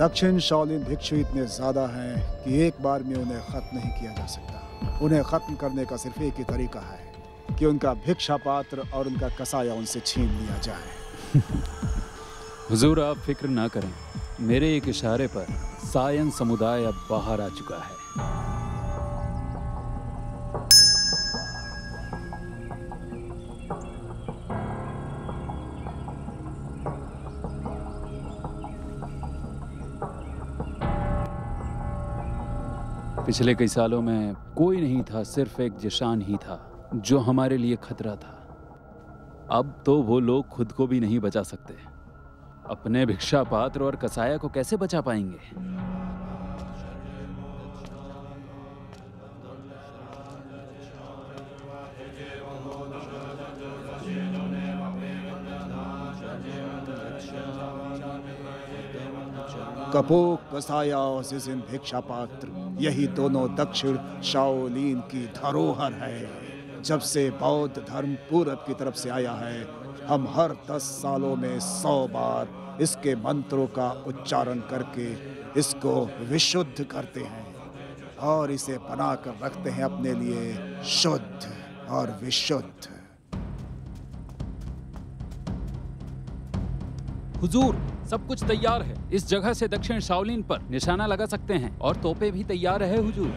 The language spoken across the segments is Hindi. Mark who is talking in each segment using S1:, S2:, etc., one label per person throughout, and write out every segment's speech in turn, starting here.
S1: दक्षिण शाओलिन भिक्षु इतने ज्यादा हैं कि एक बार में उन्हें खत्म नहीं किया जा सकता। उन्हें खत्म करने का सिर्फ एक ही तरीका है कि उनका भिक्षा पात्र और उनका कसाया उनसे छीन लिया जाए।
S2: हुजूर, आप फिक्र ना करें, मेरे एक इशारे पर सायन समुदाय अब बाहर आ चुका है। पिछले कई सालों में कोई नहीं था, सिर्फ एक जिशान ही था जो हमारे लिए खतरा था। अब तो वो लोग खुद को भी नहीं बचा सकते। अपने भिक्षा पात्र और कसाया को कैसे बचा पाएंगे?
S1: कपोक, कसाया और जिजिन भिक्षा पात्र, यही दोनों दक्षिण शाओलिन की धरोहर है। जब से बौद्ध धर्म पूरब की तरफ से आया है, हम हर 10 सालों में 100 बार इसके मंत्रों का उच्चारण करके इसको विशुद्ध करते हैं और इसे बना कर रखते हैं अपने लिए शुद्ध और विशुद्ध।
S2: हुजूर, सब कुछ तैयार है। इस जगह से दक्षिण शाओलिन पर निशाना लगा सकते हैं और तोपें भी तैयार है हुजूर।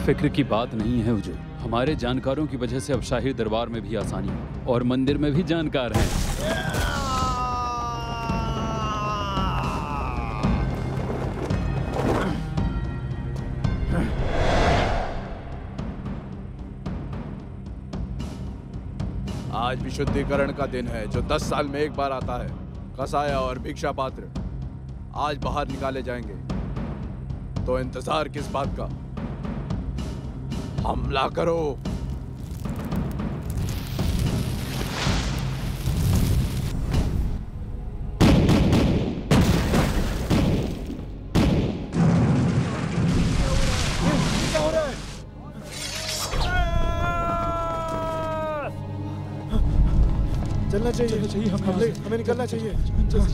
S2: फिक्र की बात नहीं है हुजूर, हमारे जानकारों की वजह से अब शाही दरबार में भी आसानी है और मंदिर में भी जानकार हैं।
S3: आज विशुद्धिकरण का दिन है जो 10 साल में एक बार आता है। कसाया और भिक्षा पात्र आज बाहर निकाले जाएंगे, तो इंतजार किस बात का? हमला करो।
S4: चलना चाहिए, हमें निकलना चाहिए। चलो।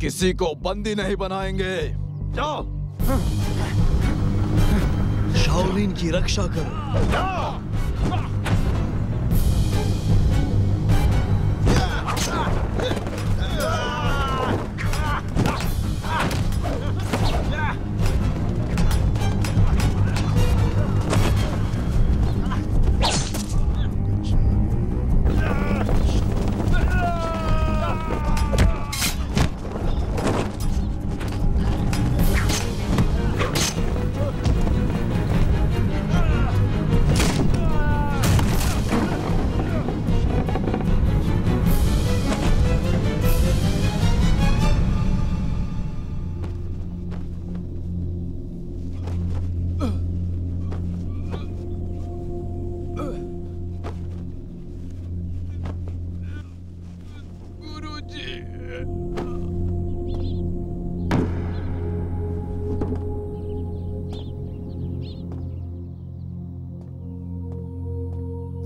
S3: किसी को बंदी नहीं बनाएंगे। जाओ।
S4: शाओलिन की रक्षा करो।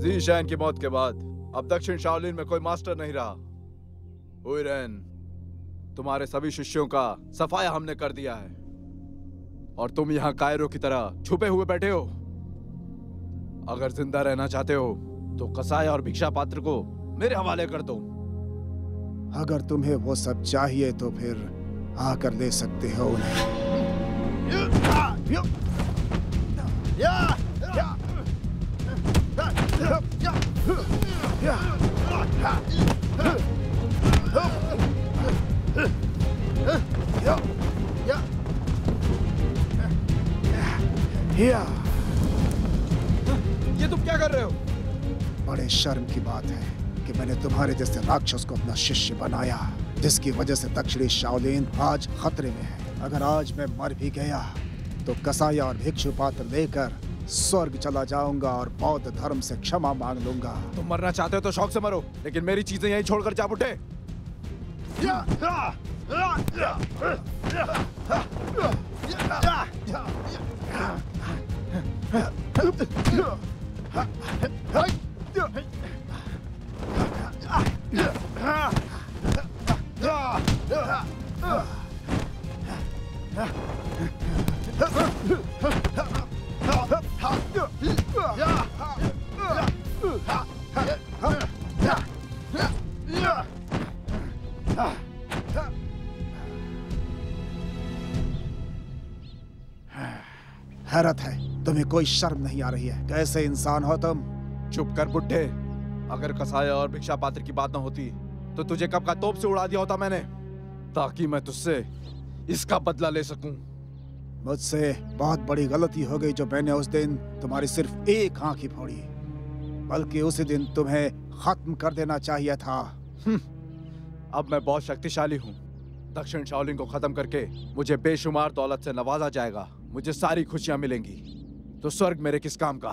S3: ज़ीशान की मौत के बाद अब दक्षिण शाओलिन में कोई मास्टर नहीं रहा। हुईरेन, तुम्हारे सभी शिष्यों का सफाया हमने कर दिया है और तुम यहाँ कायरों की तरह छुपे हुए बैठे हो। अगर जिंदा रहना चाहते हो तो कसाया और भिक्षा पात्र को मेरे हवाले कर दो।
S1: अगर तुम्हें वो सब चाहिए तो फिर आकर ले सकते हो उन्हें।
S3: ये तुम क्या कर रहे हो?
S1: बड़े शर्म की बात है कि मैंने तुम्हारे जैसे राक्षस को अपना शिष्य बनाया, जिसकी वजह से दक्षिणी शाओलिन आज खतरे में है। अगर आज मैं मर भी गया तो कसाया और भिक्षु पात्र लेकर स्वर्ग चला जाऊंगा और बौद्ध धर्म से क्षमा मांग लूंगा।
S3: तुम मरना चाहते हो तो शौक से मरो, लेकिन मेरी चीजें यहीं छोड़कर जा उठे।
S1: हैरत है, तुम्हें कोई शर्म नहीं आ रही है। कैसे इंसान हो तुम?
S3: चुप कर बुड्ढे। अगर कसाया और भिक्षा पात्र की बात न होती तो तुझे कब का तोप से उड़ा दिया होता मैंने, ताकि मैं तुझसे इसका बदला ले सकूं।
S1: मुझसे बहुत बड़ी गलती हो गई जो मैंने उस दिन तुम्हारी सिर्फ एक आंख ही फोड़ी, बल्कि उसी दिन तुम्हें खत्म कर देना चाहिए था।
S3: अब मैं बहुत शक्तिशाली हूँ। दक्षिण शाओलिन को खत्म करके मुझे बेशुमार दौलत से नवाजा जाएगा, मुझे सारी खुशियां मिलेंगी, तो स्वर्ग मेरे किस काम का?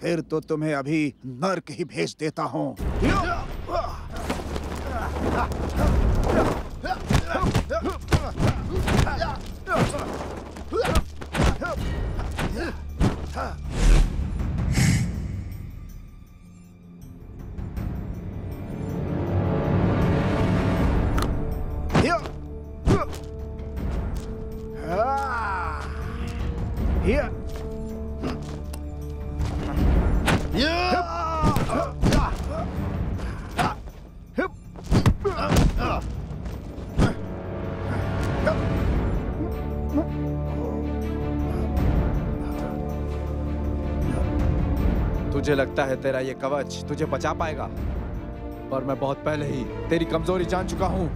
S1: फिर तो तुम्हें अभी नर्क ही भेज देता हूँ।
S3: तुझे लगता है तेरा ये कवच तुझे बचा पाएगा, पर मैं बहुत पहले ही तेरी कमजोरी जान चुका हूं।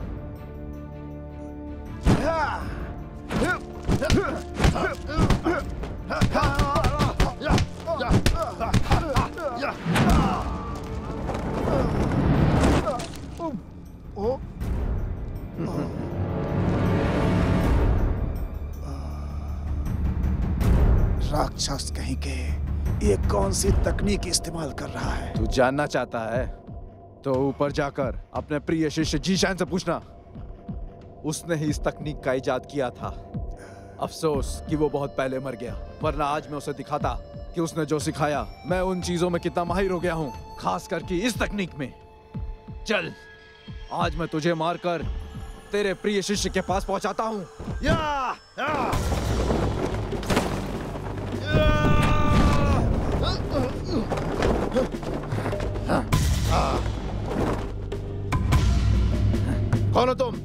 S1: राक्षस कहीं के, ये कौन सी तकनीक इस्तेमाल कर रहा है?
S3: तू जानना चाहता है तो ऊपर जाकर अपने प्रिय शिष्य जीशान से पूछना। उसने ही इस तकनीक का इजाद किया था। अफसोस कि वो बहुत पहले मर गया, वरना आज मैं उसे दिखाता कि उसने जो सिखाया मैं उन चीजों में कितना माहिर हो गया हूँ, खास करके इस तकनीक में। चल, आज मैं तुझे मारकर तेरे प्रिय शिष्य के पास पहुंचाता हूँ। कौन हो तुम?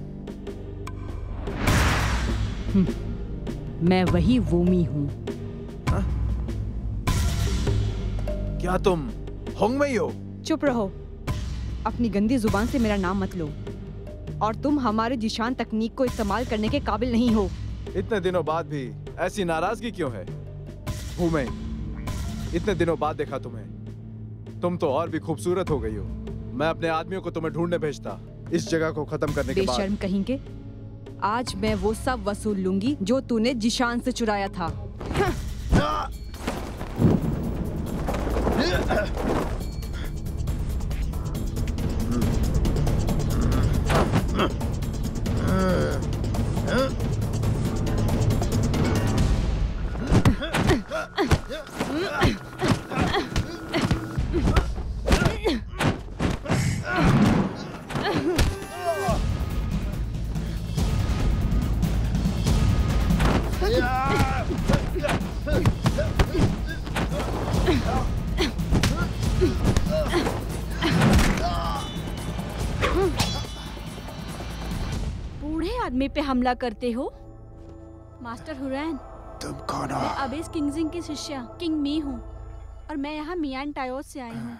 S5: मैं वही वोमी हूँ।
S3: क्या तुम होंगमेई हो?
S5: चुप रहो, अपनी गंदी जुबान से मेरा नाम मत लो। और तुम हमारे जिशान तकनीक को इस्तेमाल करने के काबिल नहीं हो।
S3: इतने दिनों बाद भी ऐसी नाराजगी क्यों है? हूँ मैं, इतने दिनों बाद देखा तुम्हें, तुम तो और भी खूबसूरत हो गई हो। मैं अपने आदमियों को तुम्हें ढूंढने भेजता इस जगह को खत्म करने के बाद।
S5: बेशर्म कहेंगे, आज मैं वो सब वसूल लूंगी जो तूने जिशान से चुराया था।
S6: बूढ़े आदमी पे हमला करते हो? मास्टर हुरैन,
S1: तुम कौन हो?
S6: मैं अबेस किंगजिंग की शिष्या किंग मी हूँ और मैं यहाँ मियान टायोस से आई हूँ।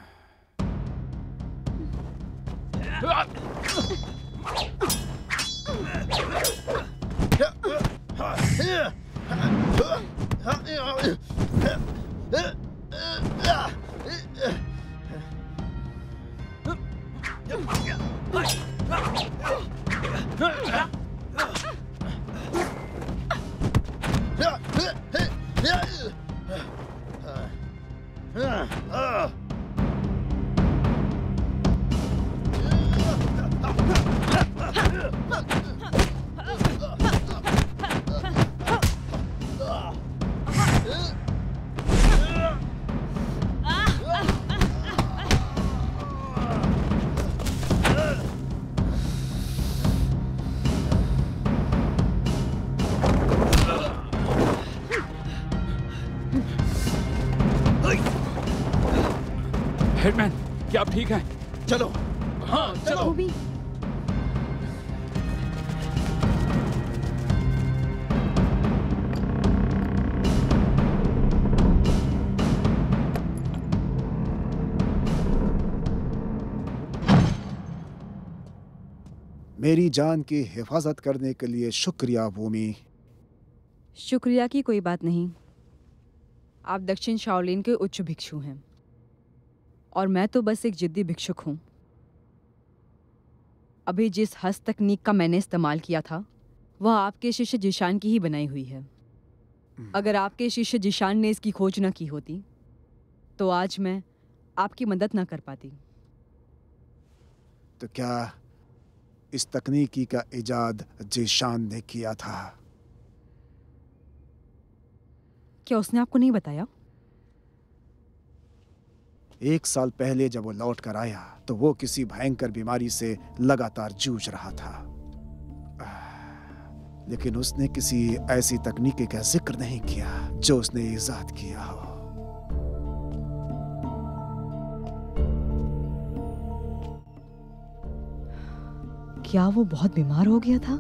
S2: हेडमैन, क्या आप ठीक हैं?
S3: चलो।
S2: हाँ चलो।
S5: वो भी
S1: मेरी जान की हिफाजत करने के लिए शुक्रिया भूमि।
S5: शुक्रिया की कोई बात नहीं। आप दक्षिण शाओलिन के उच्च भिक्षु हैं और मैं तो बस एक जिद्दी भिक्षुक हूँ। अभी जिस हस्त तकनीक का मैंने इस्तेमाल किया था वह आपके शिष्य जिशान की ही बनाई हुई है। अगर आपके शिष्य जिशान ने इसकी खोज न की होती तो आज मैं आपकी मदद न कर पाती।
S1: तो क्या इस तकनीकी का इजाद जिशान ने किया था?
S5: क्या उसने आपको नहीं बताया?
S1: 1 साल पहले जब वो लौट कर आया तो वो किसी भयंकर बीमारी से लगातार जूझ रहा था, लेकिन उसने किसी ऐसी तकनीकी का जिक्र नहीं किया जो उसने इजाद किया हो।
S5: क्या वो बहुत बीमार हो गया था?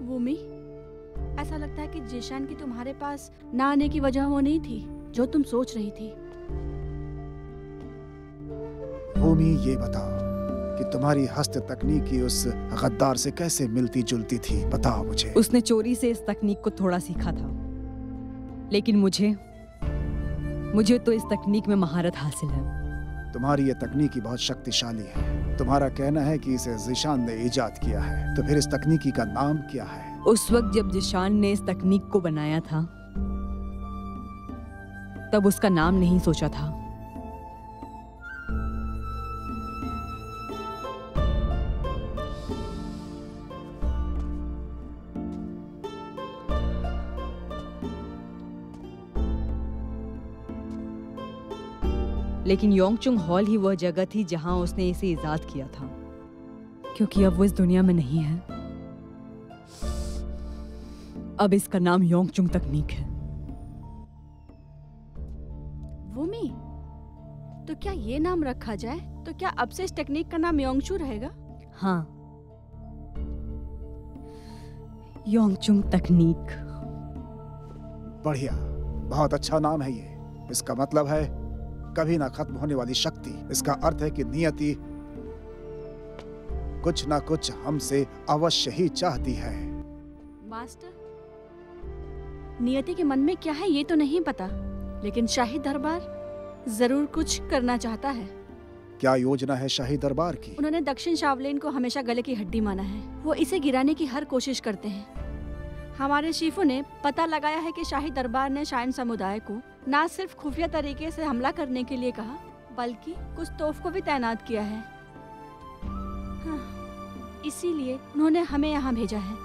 S6: वूमी, ऐसा लगता है कि जिशान की तुम्हारे पास ना आने की वजह वो नहीं थी जो तुम सोच रही थी।
S1: भूमि, ये बताओ कि तुम्हारी हस्त तकनीकी उस गद्दार से कैसे मिलती जुलती थी? बताओ मुझे।
S5: उसने चोरी से इस तकनीक को थोड़ा सीखा था, लेकिन मुझे तो इस तकनीक में महारत हासिल है।
S1: तुम्हारी ये तकनीकी बहुत शक्तिशाली है। तुम्हारा कहना है कि इसे जिशान ने इजाद किया है, तो फिर इस तकनीकी का नाम क्या है?
S5: उस वक्त जब जिशान ने इस तकनीक को बनाया था तब उसका नाम नहीं सोचा था। लेकिन योंगचुंग हॉल ही वह जगह थी जहां उसने इसे इजाद किया था, क्योंकि अब वो इस दुनिया में नहीं है। अब इसका नाम योंगचुंग तकनीक है।
S6: वूमी, तो क्या ये नाम रखा जाए? तो क्या अब से इस टेक्निक का नाम योंगचू रहेगा?
S5: हाँ, योंगचुंग तकनीक।
S1: बढ़िया, बहुत अच्छा नाम है ये। इसका मतलब है कभी ना खत्म होने वाली शक्ति। इसका अर्थ है कि नियति कुछ ना कुछ हमसे अवश्य ही चाहती है।
S6: मास्टर, नियति के मन में क्या है ये तो नहीं पता, लेकिन शाही दरबार जरूर कुछ करना चाहता है।
S1: क्या योजना है शाही दरबार की?
S6: उन्होंने दक्षिण शावलिन को हमेशा गले की हड्डी माना है। वो इसे गिराने की हर कोशिश करते हैं। हमारे शीफू ने पता लगाया है कि शाही दरबार ने शाइन समुदाय को न सिर्फ खुफिया तरीके से हमला करने के लिए कहा, बल्कि कुछ तोफ को भी तैनात किया है। हाँ, इसीलिए उन्होंने हमें यहाँ भेजा है,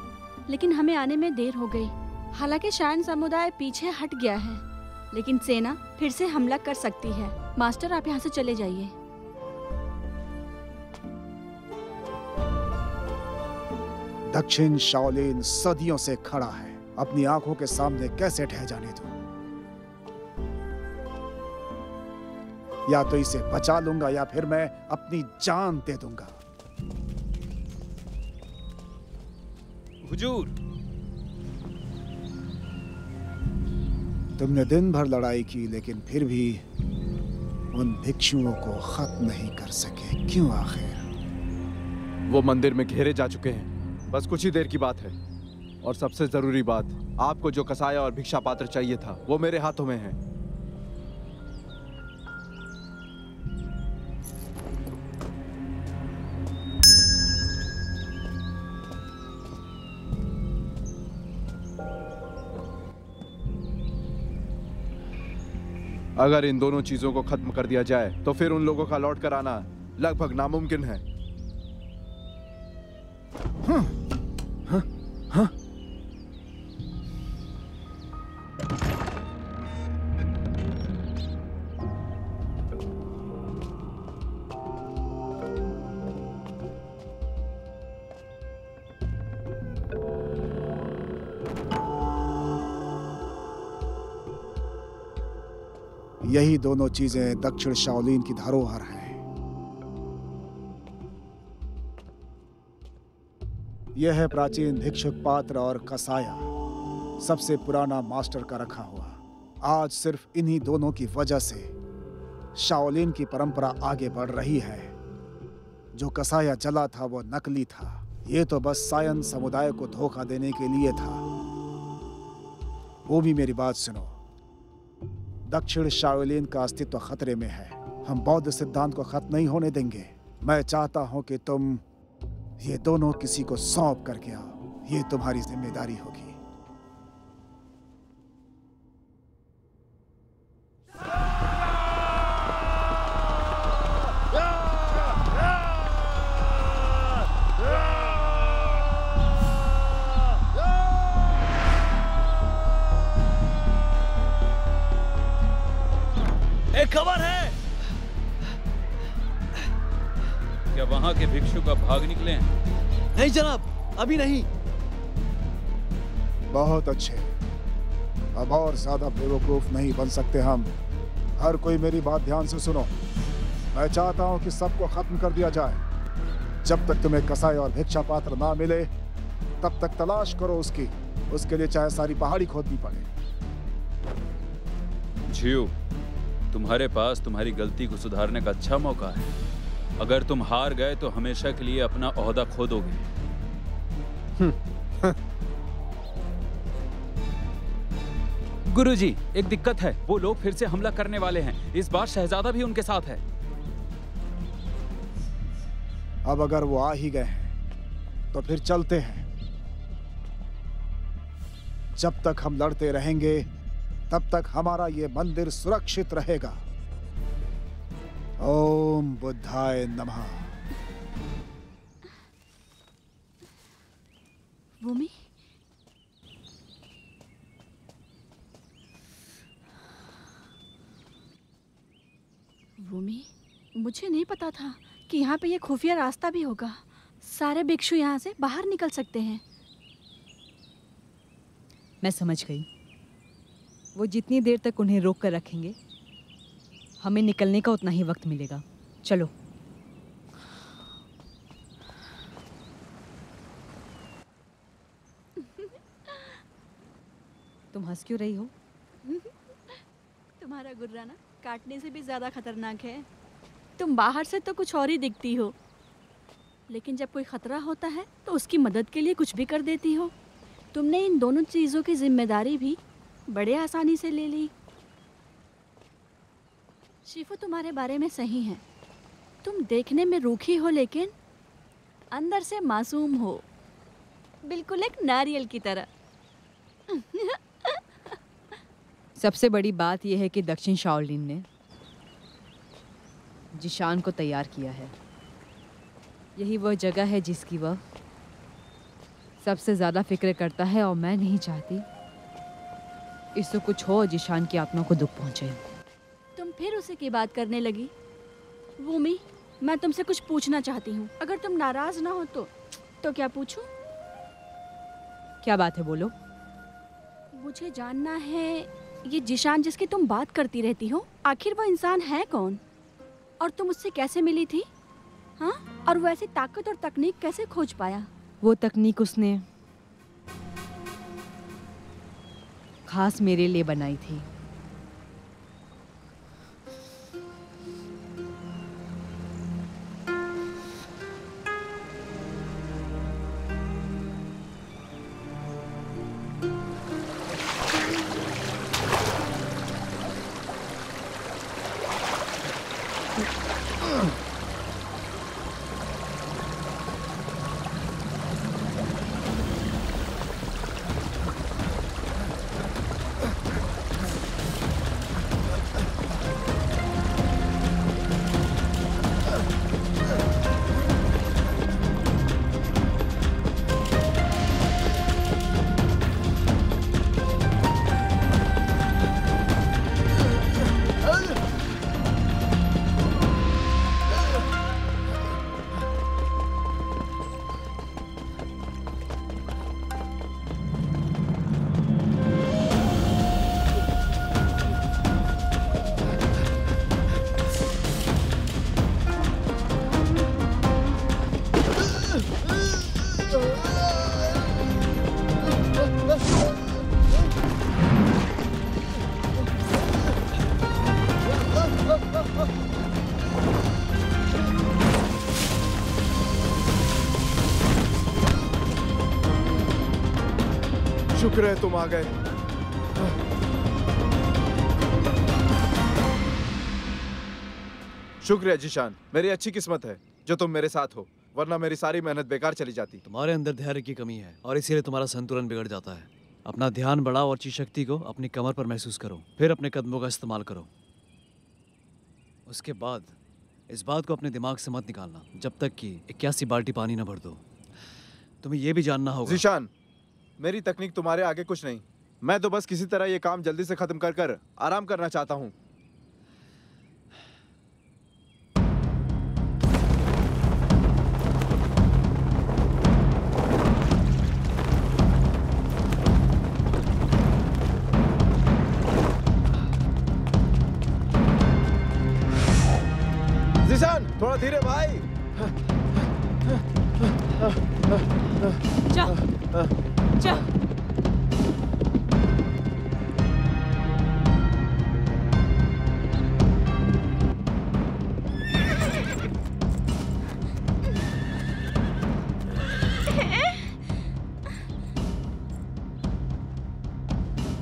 S6: लेकिन हमें आने में देर हो गई। हालांकि शाइन समुदाय पीछे हट गया है, लेकिन सेना फिर से हमला कर सकती है। मास्टर, आप यहाँ से चले जाइए।
S1: दक्षिण शाओलिन सदियों से खड़ा है, अपनी आंखों के सामने कैसे ढह जाने दूं? या तो इसे बचा लूंगा या फिर मैं अपनी जान दे दूंगा।
S2: हुजूर,
S1: तुमने दिन भर लड़ाई की, लेकिन फिर भी उन भिक्षुओं को खत्म नहीं कर सके। क्यों आखिर?
S3: वो मंदिर में घेरे जा चुके हैं। बस कुछ ही देर की बात है। और सबसे जरूरी बात, आपको जो कसाया और भिक्षा पात्र चाहिए था वो मेरे हाथों में है। अगर इन दोनों चीजों को खत्म कर दिया जाए तो फिर उन लोगों का लौट कर आना लगभग नामुमकिन है।
S1: यही दोनों चीजें दक्षिण शाओलिन की धरोहर हैं। यह है प्राचीन भिक्षुक पात्र और कसाया, सबसे पुराना मास्टर का रखा हुआ। आज सिर्फ इन्हीं दोनों की वजह से शाओलिन की परंपरा आगे बढ़ रही है। जो कसाया जला था वो नकली था, ये तो बस सायन समुदाय को धोखा देने के लिए था। वो भी मेरी बात सुनो, दक्षिण शाओलिन का अस्तित्व खतरे में है। हम बौद्ध सिद्धांत को खत्म नहीं होने देंगे। मैं चाहता हूं कि तुम ये दोनों किसी को सौंप करके आओ, ये तुम्हारी जिम्मेदारी होगी।
S2: एक खबर है। क्या वहां के भिक्षुक अब भाग निकले हैं?
S4: नहीं जनाब, अभी नहीं।
S1: बहुत अच्छे, अब और ज्यादा बेवकूफ नहीं बन सकते हम। हर कोई मेरी बात ध्यान से सुनो। मैं चाहता हूं कि सबको खत्म कर दिया जाए। जब तक तुम्हें कसाई और भिक्षा पात्र ना मिले तब तक तलाश करो उसकी। उसके लिए चाहे सारी पहाड़ी खोदनी पड़े।
S2: झियो, तुम्हारे पास तुम्हारी गलती को सुधारने का अच्छा मौका है। अगर तुम हार गए तो हमेशा के लिए अपना ओहदा खो दोगे। गुरुजी, एक दिक्कत है। वो लोग फिर से हमला करने वाले हैं। इस बार शहजादा भी उनके साथ है।
S1: अब अगर वो आ ही गए हैं तो फिर चलते हैं। जब तक हम लड़ते रहेंगे तब तक हमारा ये मंदिर सुरक्षित रहेगा। ओम बुद्धाय नमः।
S6: भूमि, भूमि, मुझे नहीं पता था कि यहाँ पे ये खुफिया रास्ता भी होगा। सारे भिक्षु यहाँ से बाहर निकल सकते हैं।
S5: मैं समझ गई। वो जितनी देर तक उन्हें रोक कर रखेंगे, हमें निकलने का उतना ही वक्त मिलेगा। चलो। तुम हंस क्यों रही हो?
S6: तुम्हारा गुर्राना काटने से भी ज्यादा खतरनाक है। तुम बाहर से तो कुछ और ही दिखती हो, लेकिन जब कोई खतरा होता है तो उसकी मदद के लिए कुछ भी कर देती हो। तुमने इन दोनों चीज़ों की जिम्मेदारी भी बड़े आसानी से ले ली। शिफू तुम्हारे बारे में सही है। तुम देखने में रूखी हो लेकिन अंदर से मासूम हो, बिल्कुल एक नारियल की तरह।
S5: सबसे बड़ी बात यह है कि दक्षिण शाओलिन ने जिशान को तैयार किया है। यही वह जगह है जिसकी वह सबसे ज़्यादा फिक्र करता है, और मैं नहीं चाहती इससे कुछ हो जिशान की आत्मा को दुख पहुंचे।
S6: तुम फिर उसी की बात करने लगी। भूमि, मैं तुमसे कुछ पूछना चाहती हूँ। अगर तुम नाराज ना हो तो क्या पूछूं?
S5: क्या बात है, बोलो।
S6: मुझे जानना है, ये जिशान जिसकी तुम बात करती रहती हो, आखिर वो इंसान है कौन? और तुम उससे कैसे मिली थी? हाँ, और वो ऐसी ताकत और तकनीक कैसे खोज पाया?
S5: वो तकनीक उसने खास मेरे लिए बनाई थी।
S3: शुक्र है तुम आ गए। शुक्रिया जीशान, मेरी अच्छी किस्मत है जो तुम मेरे साथ हो, वरना मेरी सारी मेहनत बेकार चली जाती।
S7: तुम्हारे अंदर धैर्य की कमी है और इसीलिए तुम्हारा संतुलन बिगड़ जाता है। अपना ध्यान बढ़ाओ और ची शक्ति को अपनी कमर पर महसूस करो, फिर अपने कदमों का इस्तेमाल करो। उसके बाद इस बात को अपने दिमाग से मत निकालना जब तक कि 81 बाल्टी पानी न भर दो। तुम्हें यह भी जानना होगा।
S3: जीशान, मेरी तकनीक तुम्हारे आगे कुछ नहीं। मैं तो बस किसी तरह ये काम जल्दी से खत्म कर आराम करना चाहता हूँ। जीशान, थोड़ा धीरे भाई।
S5: जा, जा।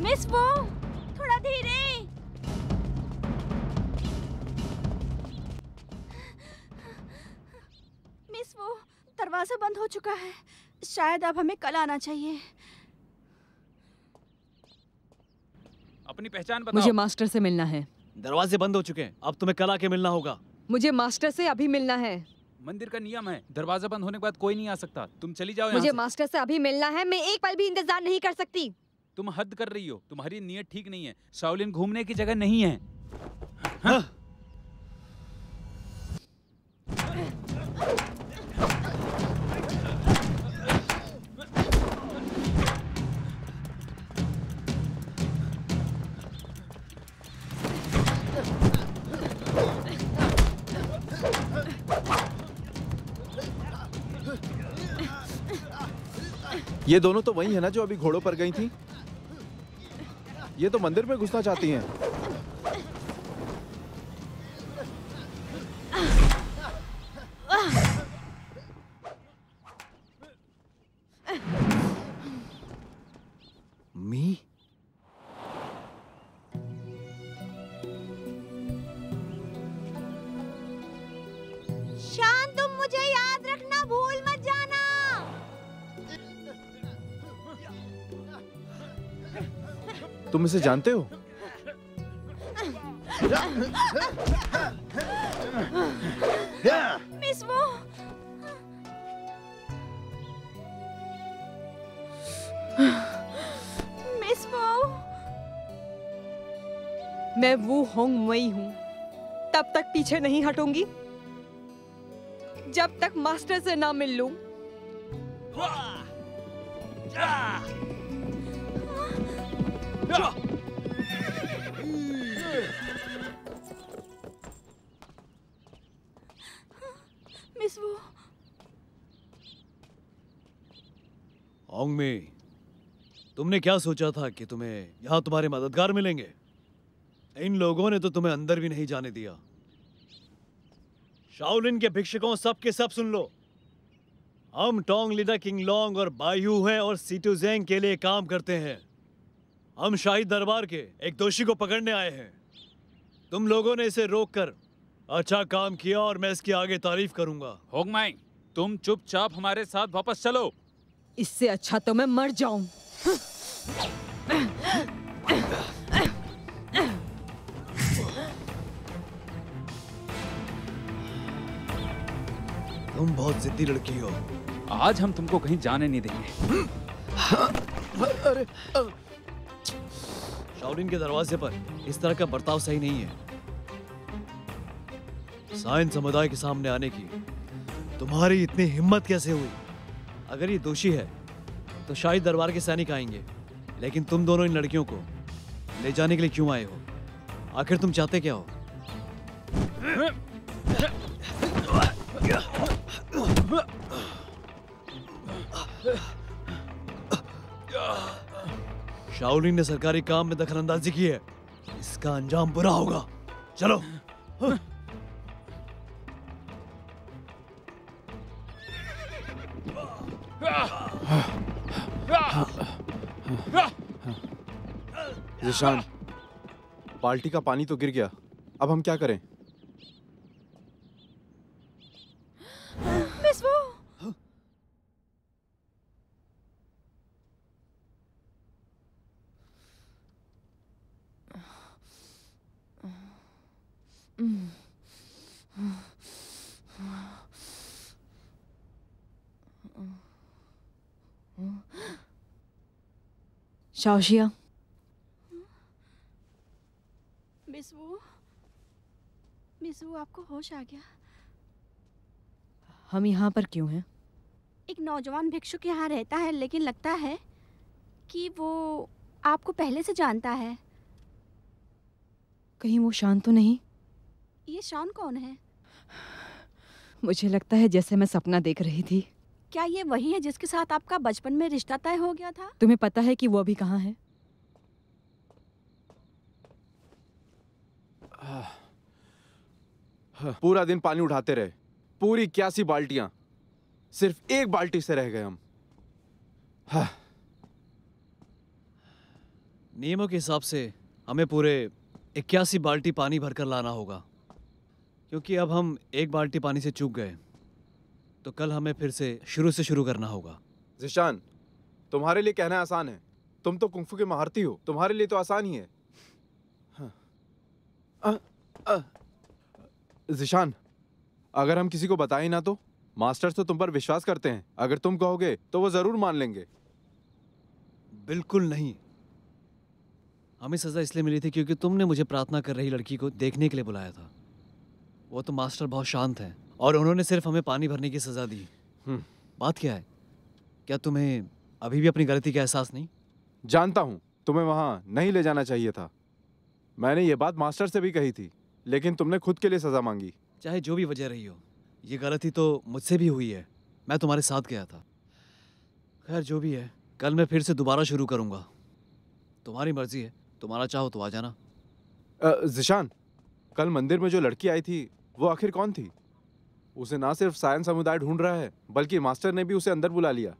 S6: मिस वो, थोड़ा धीरे। मिस वो, दरवाजा बंद हो चुका है। शायद अब हमें कल आना चाहिए।
S2: अपनी पहचान बताओ।
S5: मुझे मास्टर से मिलना है।
S7: दरवाजे बंद हो चुके हैं, अब तुम्हें कल आके मिलना होगा।
S5: मुझे मास्टर से अभी मिलना है।
S2: मंदिर का नियम है, दरवाजा बंद होने के बाद कोई नहीं आ सकता। तुम चली जाओ यहाँ
S5: मुझे
S2: से।
S5: मास्टर से अभी मिलना है। मैं एक पल भी इंतजार नहीं कर सकती।
S2: तुम हद कर रही हो, तुम्हारी नीयत ठीक नहीं है। शाओलिन घूमने की जगह नहीं है। हाँ?
S3: ये दोनों तो वही है ना जो अभी घोड़ों पर गई थी। ये तो मंदिर में घुसना चाहती हैं।
S7: मी?
S6: शान, तुम मुझे याद रखना, भूल मत जाना।
S3: तुम इसे जानते हो?
S6: मिस वो, मिस वो,
S5: मैं वू होंग मई हूँ। तब तक पीछे नहीं हटूंगी जब तक मास्टर से ना मिल लूं।
S6: मिस वो,
S7: ओंग मी, तुमने क्या सोचा था कि तुम्हें यहाँ तुम्हारे मददगार मिलेंगे? इन लोगों ने तो तुम्हें अंदर भी नहीं जाने दिया। शाओलिन के भिक्षुकों, सब के सब सुन लो। हम टोंग लीडर किंग लोंग और बायू हैं और सीटू जेंग के लिए काम करते हैं। हम शाही दरबार के एक दोषी को पकड़ने आए हैं। तुम लोगों ने इसे रोककर अच्छा काम किया और मैं इसकी आगे तारीफ करूंगा।
S2: होंगमाई, तुम चुपचाप हमारे साथ वापस चलो।
S5: इससे अच्छा तो मैं मर जाऊं।
S7: तुम बहुत जिद्दी लड़की हो।
S2: आज हम तुमको कहीं जाने नहीं देंगे।
S3: अरे
S7: शाओलिन के दरवाजे पर इस तरह का बर्ताव सही नहीं है। साइन समुदाय के सामने आने की तुम्हारी इतनी हिम्मत कैसे हुई? अगर ये दोषी है तो शायद दरबार के सैनिक आएंगे, लेकिन तुम दोनों इन लड़कियों को ले जाने के लिए क्यों आए हो? आखिर तुम चाहते क्या हो? शाओलिन ने सरकारी काम में दखलंदाजी की है, इसका अंजाम बुरा होगा। चलो।
S3: जिशान, बाल्टी का पानी तो गिर गया, अब हम क्या करें?
S6: मिस वो
S5: शाओशिया,
S6: मिस वो आपको होश आ गया?
S5: हम यहाँ पर क्यों हैं?
S6: एक नौजवान भिक्षुक यहाँ रहता है, लेकिन लगता है कि वो आपको पहले से जानता है।
S5: कहीं वो शान तो नहीं?
S6: ये शान कौन है?
S5: मुझे लगता है जैसे मैं सपना देख रही थी।
S6: क्या ये वही है जिसके साथ आपका बचपन में रिश्ता तय हो गया था?
S5: तुम्हें पता है कि वो अभी कहाँ है?
S3: पूरा दिन पानी उठाते रहे, पूरी 81 बाल्टियां, सिर्फ एक बाल्टी से रह गए हम।
S7: नियमों के हिसाब से हमें पूरे 81 बाल्टी पानी भरकर लाना होगा, क्योंकि अब हम एक बाल्टी पानी से चूक गए तो कल हमें फिर से शुरू करना होगा।
S3: जिशान, तुम्हारे लिए कहना आसान है, तुम तो कुंफू के महारती हो, तुम्हारे लिए तो आसान ही है। जिशान, अगर हम किसी को बताएं ना तो मास्टर्स तो तुम पर विश्वास करते हैं, अगर तुम कहोगे तो वो जरूर मान लेंगे।
S7: बिल्कुल नहीं। हमें सजा इसलिए मिली थी क्योंकि तुमने मुझे प्रार्थना कर रही लड़की को देखने के लिए बुलाया था। वो तो मास्टर बहुत शांत हैं और उन्होंने सिर्फ हमें पानी भरने की सजा दी। बात क्या है? क्या तुम्हें अभी भी अपनी गलती का एहसास नहीं?
S3: जानता हूं तुम्हें वहां नहीं ले जाना चाहिए था, मैंने ये बात मास्टर से भी कही थी, लेकिन तुमने खुद के लिए सजा मांगी।
S7: चाहे जो भी वजह रही हो, ये गलती तो मुझसे भी हुई है। मैं तुम्हारे साथ गया था। खैर जो भी है, कल मैं फिर से दोबारा शुरू करूंगा। तुम्हारी मर्जी है, तुम्हारा चाहो तो आ जाना।
S3: जिशान, कल मंदिर में जो लड़की आई थी वो आखिर कौन थी? उसे ना सिर्फ सायन समुदाय ढूंढ रहा है, बल्कि मास्टर ने भी उसे अंदर बुला लिया,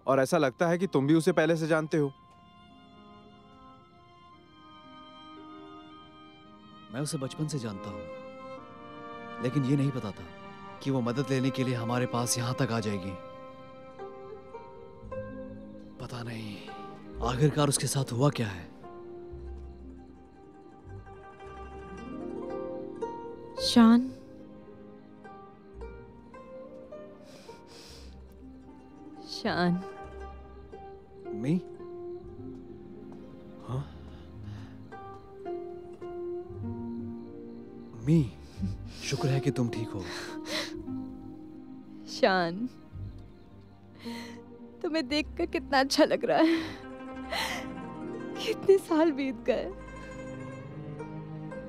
S3: और ऐसा लगता है कि तुम भी उसे पहले से जानते हो।
S7: मैं उसे बचपन से जानता हूँ, लेकिन ये नहीं पता था कि वो मदद लेने के लिए हमारे पास यहाँ तक आ जाएगी। पता नहीं आखिरकार उसके साथ हुआ क्या है।
S5: शान, शान,
S7: मी? हाँ? मी, शुक्र है कि तुम ठीक हो।
S5: शान, तुम्हें देखकर कितना अच्छा लग रहा है। कितने साल बीत गए,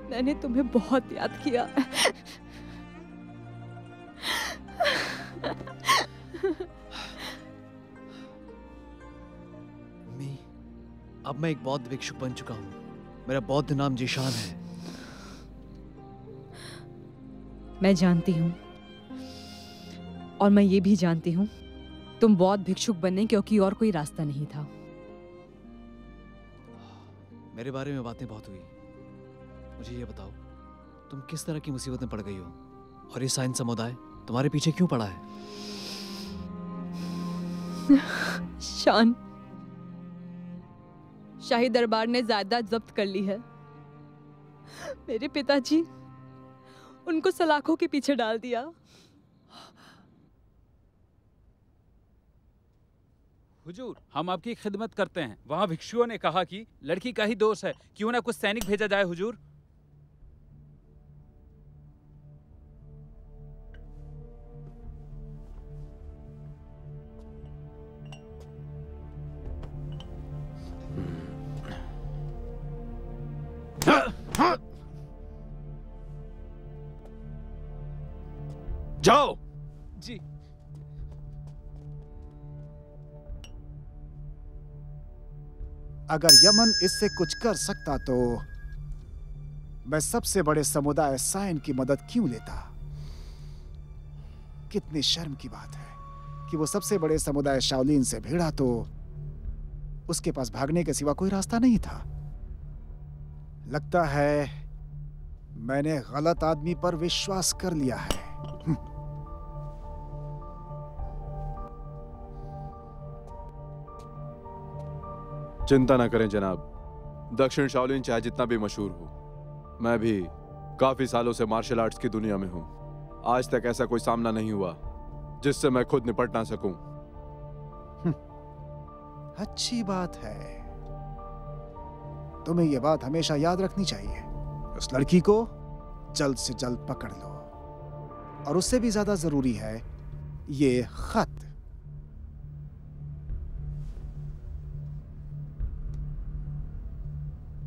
S5: मैंने तुम्हें बहुत याद किया।
S7: मी, अब मैं एक बौद्ध भिक्षुक बन चुका हूँ। मेरा बौद्ध नाम जिशान है।
S5: मैं जानती हूँ, और मैं ये भी जानती हूँ तुम बौद्ध भिक्षुक बनने क्योंकि और कोई रास्ता नहीं था।
S7: मेरे बारे में बातें बहुत हुई। मुझे ये बताओ, तुम किस तरह की मुसीबत में पड़ गई हो, और ये साइन समुदाय तुम्हारे पीछे क्यों पड़ा है?
S5: शान, शाही दरबार ने जायदाद जब्त कर ली है। मेरे पिताजी उनको सलाखों के पीछे डाल दिया।
S2: हुजूर, हम आपकी खिदमत करते हैं। वहाँ भिक्षुओं ने कहा कि लड़की का ही दोष है, क्यों ना कुछ सैनिक भेजा जाए हुजूर।
S3: जाओ।
S2: जी।
S1: अगर यमन इससे कुछ कर सकता तो मैं सबसे बड़े समुदाय सायन की मदद क्यों लेता? कितनी शर्म की बात है कि वो सबसे बड़े समुदाय शाओलिन से भिड़ा तो उसके पास भागने के सिवा कोई रास्ता नहीं था। लगता है मैंने गलत आदमी पर विश्वास कर लिया है।
S3: चिंता ना करें जनाब, दक्षिण शाओलिन चाहे जितना भी मशहूर हो, मैं भी काफी सालों से मार्शल आर्ट्स की दुनिया में हूं। आज तक ऐसा कोई सामना नहीं हुआ जिससे मैं खुद निपट ना सकूं।
S1: अच्छी बात है। तुम्हें यह बात हमेशा याद रखनी चाहिए। उस लड़की को जल्द से जल्द पकड़ लो, और उससे भी ज्यादा जरूरी है ये खत।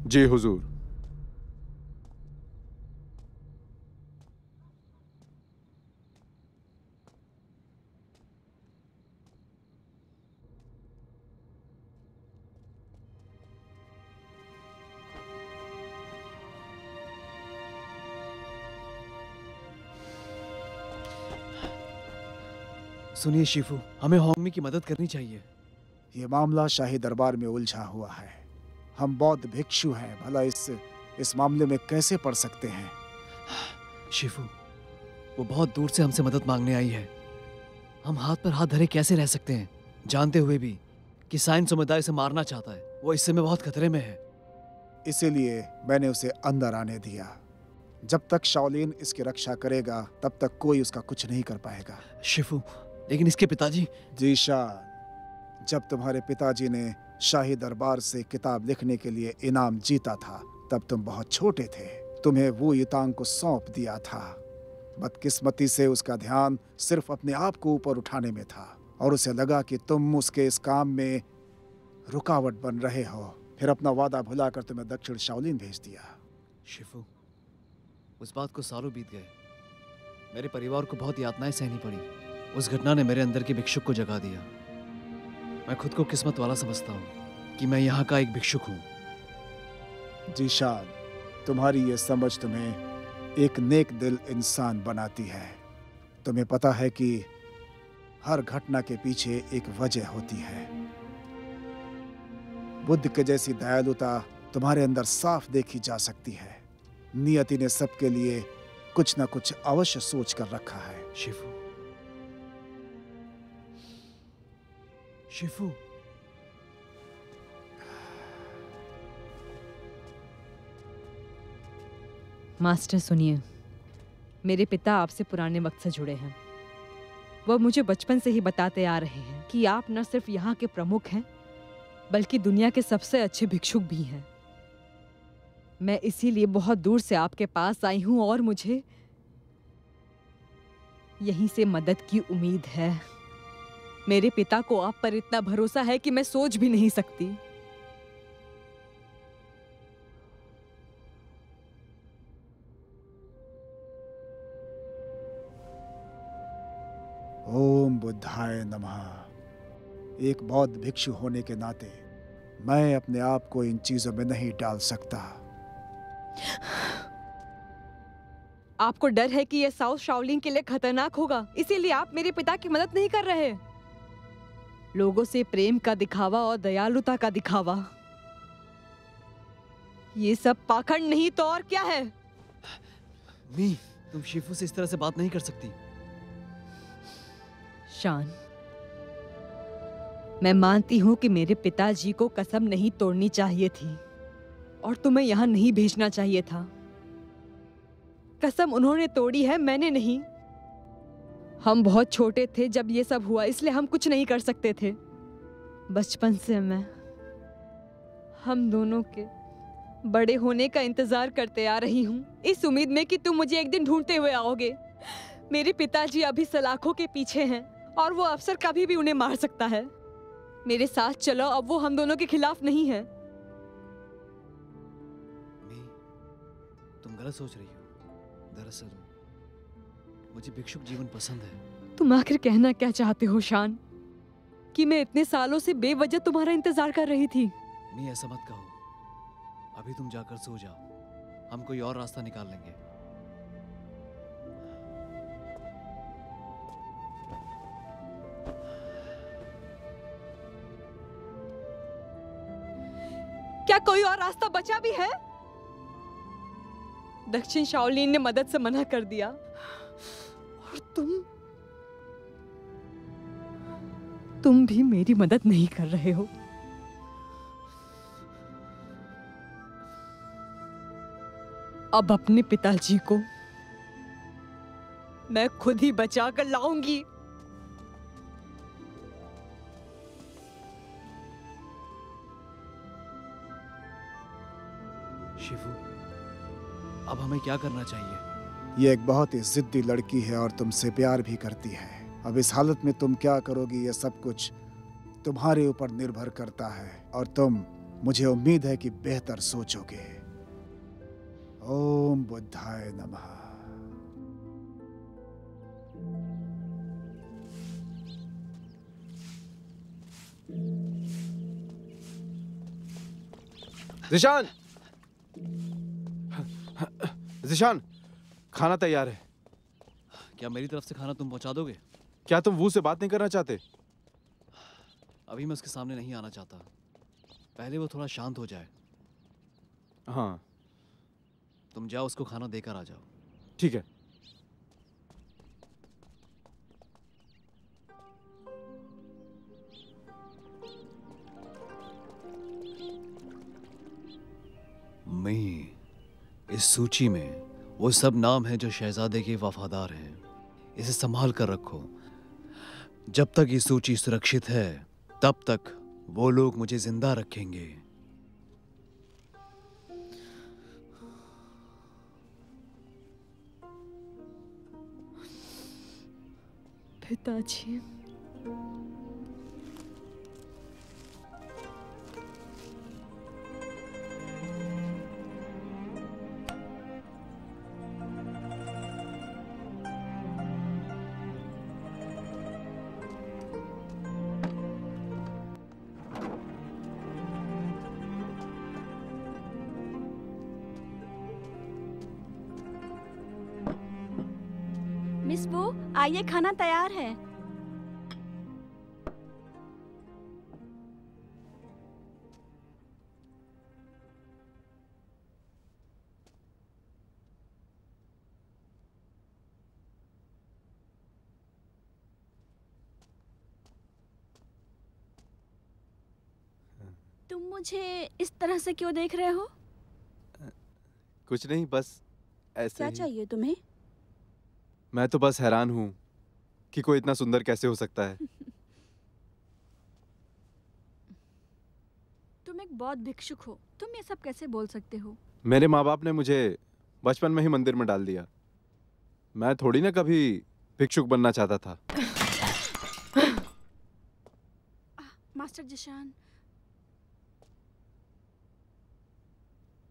S3: जी हुजूर।
S7: सुनिए शिफू, हमें होंगमी की मदद करनी चाहिए।
S1: ये मामला शाही दरबार में उलझा हुआ है। हम बौद्ध भिक्षु हैं, भला इस मामले में कैसे पढ़ सकते हैं?
S7: शिफू, वो बहुत दूर से हमसे मदद मांगने आई है। हम हाथ पर हाथ धरे कैसे रह सकते हैं, जानते हुए भी कि साइन समुदाय से मारना चाहता है। वो इस समय बहुत खतरे में है।
S1: इसीलिए मैंने उसे अंदर आने दिया। जब तक शाओलिन इसकी रक्षा करेगा तब तक कोई उसका कुछ नहीं कर पाएगा।
S7: शिफू, लेकिन इसके पिताजी।
S1: जीशान, जब तुम्हारे पिताजी ने शाही दरबार से किताब लिखने के लिए इनाम जीता था तब तुम बहुत छोटे थे। तुम्हें वो युतांग को सौंप दिया था। बदकिस्मती से उसका ध्यान सिर्फ अपने आप को ऊपर उठाने में था, और उसे लगा कि तुम उसके इस काम में रुकावट बन रहे हो। फिर अपना वादा भुलाकर तुम्हें दक्षिण शाओलिन भेज दिया।
S7: शिफू, उस बात को सालों बीत गए। मेरे परिवार को बहुत यातनाएं सहनी पड़ी। उस घटना ने मेरे अंदर के भिक्षुक को जगा दिया। मैं खुद को किस्मत वाला समझता हूँ कि मैं यहाँ का एक भिक्षुक हूँ।
S1: जीशान, तुम्हारी ये समझ तुम्हें एक नेक दिल इंसान बनाती है। तुम्हें पता है कि हर घटना के पीछे एक वजह होती है। बुद्ध के जैसी दयालुता तुम्हारे अंदर साफ देखी जा सकती है। नियति ने सबके लिए कुछ न कुछ अवश्य सोच कर रखा है।
S7: शिफू, शिफू,
S5: मास्टर सुनिए, मेरे पिता आपसे पुराने वक्त से जुड़े हैं। वह मुझे बचपन से ही बताते आ रहे हैं कि आप न सिर्फ यहाँ के प्रमुख हैं बल्कि दुनिया के सबसे अच्छे भिक्षुक भी हैं। मैं इसीलिए बहुत दूर से आपके पास आई हूँ और मुझे यहीं से मदद की उम्मीद है। मेरे पिता को आप पर इतना भरोसा है कि मैं सोच भी नहीं सकती।
S1: ओम बुद्धाय नमः। एक बौद्ध भिक्षु होने के नाते मैं अपने आप को इन चीजों में नहीं डाल सकता।
S5: आपको डर है कि यह साउथ शाओलिन के लिए खतरनाक होगा, इसीलिए आप मेरे पिता की मदद नहीं कर रहे। लोगों से प्रेम का दिखावा और दयालुता का दिखावा, ये सब पाखंड नहीं तो और क्या है?
S7: मी, तुम शिफू से इस तरह से बात नहीं कर सकती।
S5: शान, मैं मानती हूं कि मेरे पिताजी को कसम नहीं तोड़नी चाहिए थी और तुम्हें यहां नहीं भेजना चाहिए था। कसम उन्होंने तोड़ी है, मैंने नहीं। हम बहुत छोटे थे जब ये सब हुआ, इसलिए हम कुछ नहीं कर सकते थे। बचपन से मैं हम दोनों के बड़े होने का इंतजार करते आ रही हूँ, इस उम्मीद में कि तुम मुझे एक दिन ढूंढते हुए आओगे। मेरे पिताजी अभी सलाखों के पीछे हैं और वो अफसर कभी भी उन्हें मार सकता है। मेरे साथ चलो, अब वो हम दोनों के खिलाफ नहीं है।
S7: मी, तुम गलत सोच रही हो। दरअसल मुझे भिक्षुक जीवन पसंद है।
S5: तुम आखिर कहना क्या चाहते हो शान? कि मैं इतने सालों से बेवजह तुम्हारा इंतजार कर रही थी?
S7: मी, ऐसा मत कहो। अभी तुम जाकर सो जाओ, हम कोई और रास्ता निकाल लेंगे।
S5: क्या कोई और रास्ता बचा भी है? दक्षिण शाओलिन ने मदद से मना कर दिया और तुम भी मेरी मदद नहीं कर रहे हो। अब अपने पिताजी को मैं खुद ही बचा कर लाऊंगी।
S7: शिवू, अब हमें क्या करना चाहिए?
S1: ये एक बहुत ही जिद्दी लड़की है और तुमसे प्यार भी करती है। अब इस हालत में तुम क्या करोगी, ये सब कुछ तुम्हारे ऊपर निर्भर करता है और तुम, मुझे उम्मीद है कि बेहतर सोचोगे। ओम बुद्धाय नमः।
S3: ज़ीशान, ज़ीशान, खाना तैयार है।
S7: क्या मेरी तरफ से खाना तुम पहुंचा दोगे?
S3: क्या तुम वो से बात नहीं करना चाहते?
S7: अभी मैं उसके सामने नहीं आना चाहता। पहले वो थोड़ा शांत हो जाए।
S3: हाँ
S7: तुम जाओ, उसको खाना देकर आ जाओ।
S3: ठीक है।
S7: मैं इस सूची में वो सब नाम हैं जो शहजादे के वफादार हैं। इसे संभाल कर रखो। जब तक ये सूची सुरक्षित है तब तक वो लोग मुझे जिंदा रखेंगे।
S5: पिताजी,
S6: मिस वो, आइए, खाना तैयार है। तुम मुझे इस तरह से क्यों देख रहे हो?
S3: कुछ नहीं, बस ऐसे
S6: क्या
S3: ही।
S6: चाहिए तुम्हें?
S3: मैं तो बस हैरान हूँ कि कोई इतना सुंदर कैसे हो सकता है।
S6: तुम एक बौद्ध भिक्षुक हो, तुम ये सब कैसे बोल सकते हो?
S3: मेरे माँ बाप ने मुझे बचपन में ही मंदिर में डाल दिया। मैं थोड़ी ना कभी भिक्षुक बनना चाहता था।
S6: मास्टर जिशान,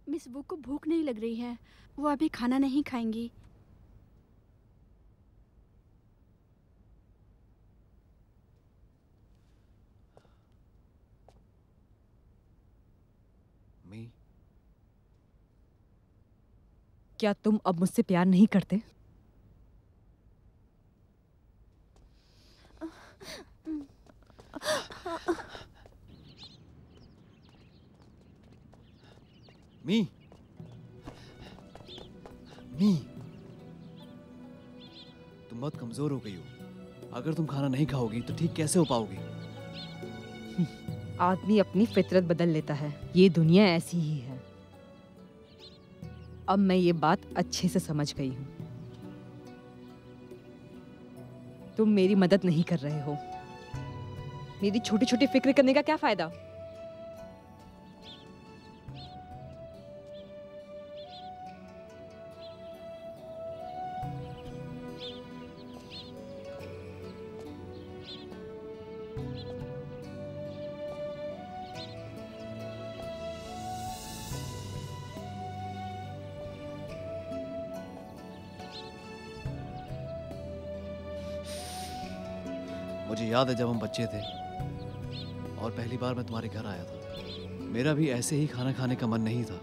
S6: मिस वो को भूख नहीं लग रही है, वो अभी खाना नहीं खाएंगी।
S5: क्या तुम अब मुझसे प्यार नहीं करते?
S7: मी, मी, तुम बहुत कमजोर हो गई हो। अगर तुम खाना नहीं खाओगी तो ठीक कैसे हो पाओगी?
S5: आदमी अपनी फितरत बदल लेता है, ये दुनिया ऐसी ही है। अब मैं ये बात अच्छे से समझ गई हूँ। तुम मेरी मदद नहीं कर रहे हो। मेरी छोटी छोटी फिक्र करने का क्या फायदा?
S7: मुझे याद है जब हम बच्चे थे और पहली बार मैं तुम्हारे घर आया था। मेरा भी ऐसे ही खाना खाने का मन नहीं था।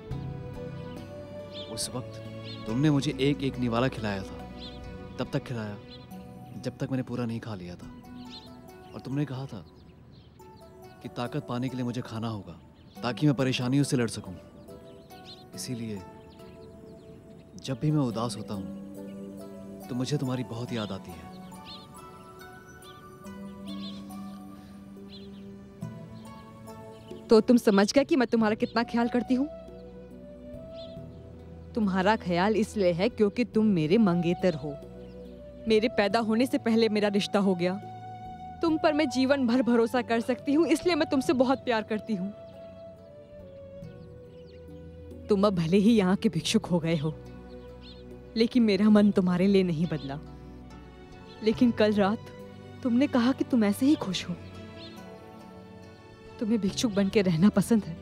S7: उस वक्त तुमने मुझे एक एक निवाला खिलाया था। तब तक खिलाया जब तक मैंने पूरा नहीं खा लिया था। और तुमने कहा था कि ताकत पाने के लिए मुझे खाना होगा। ताकि मैं परेशानियों से लड़ सकूं। इसीलिए जब भी मैं उदास होता हूं तो मुझे तुम्हारी बहुत याद आती है।
S5: तो तुम समझ गए कि मैं तुम्हारा कितना ख्याल करती हूँ? तुम्हारा ख्याल इसलिए है क्योंकि तुम मेरे मंगेतर हो। मेरे पैदा होने से पहले मेरा रिश्ता हो गया। तुम पर मैं जीवन भर भरोसा कर सकती हूँ, इसलिए मैं तुमसे बहुत प्यार करती हूँ। तुम अब भले ही यहाँ के भिक्षुक हो गए हो, लेकिन मेरा मन तुम्हारे लिए नहीं बदला। लेकिन कल रात तुमने कहा कि तुम ऐसे ही खुश हो, तुम्हें भिक्षुक बन के रहना पसंद है।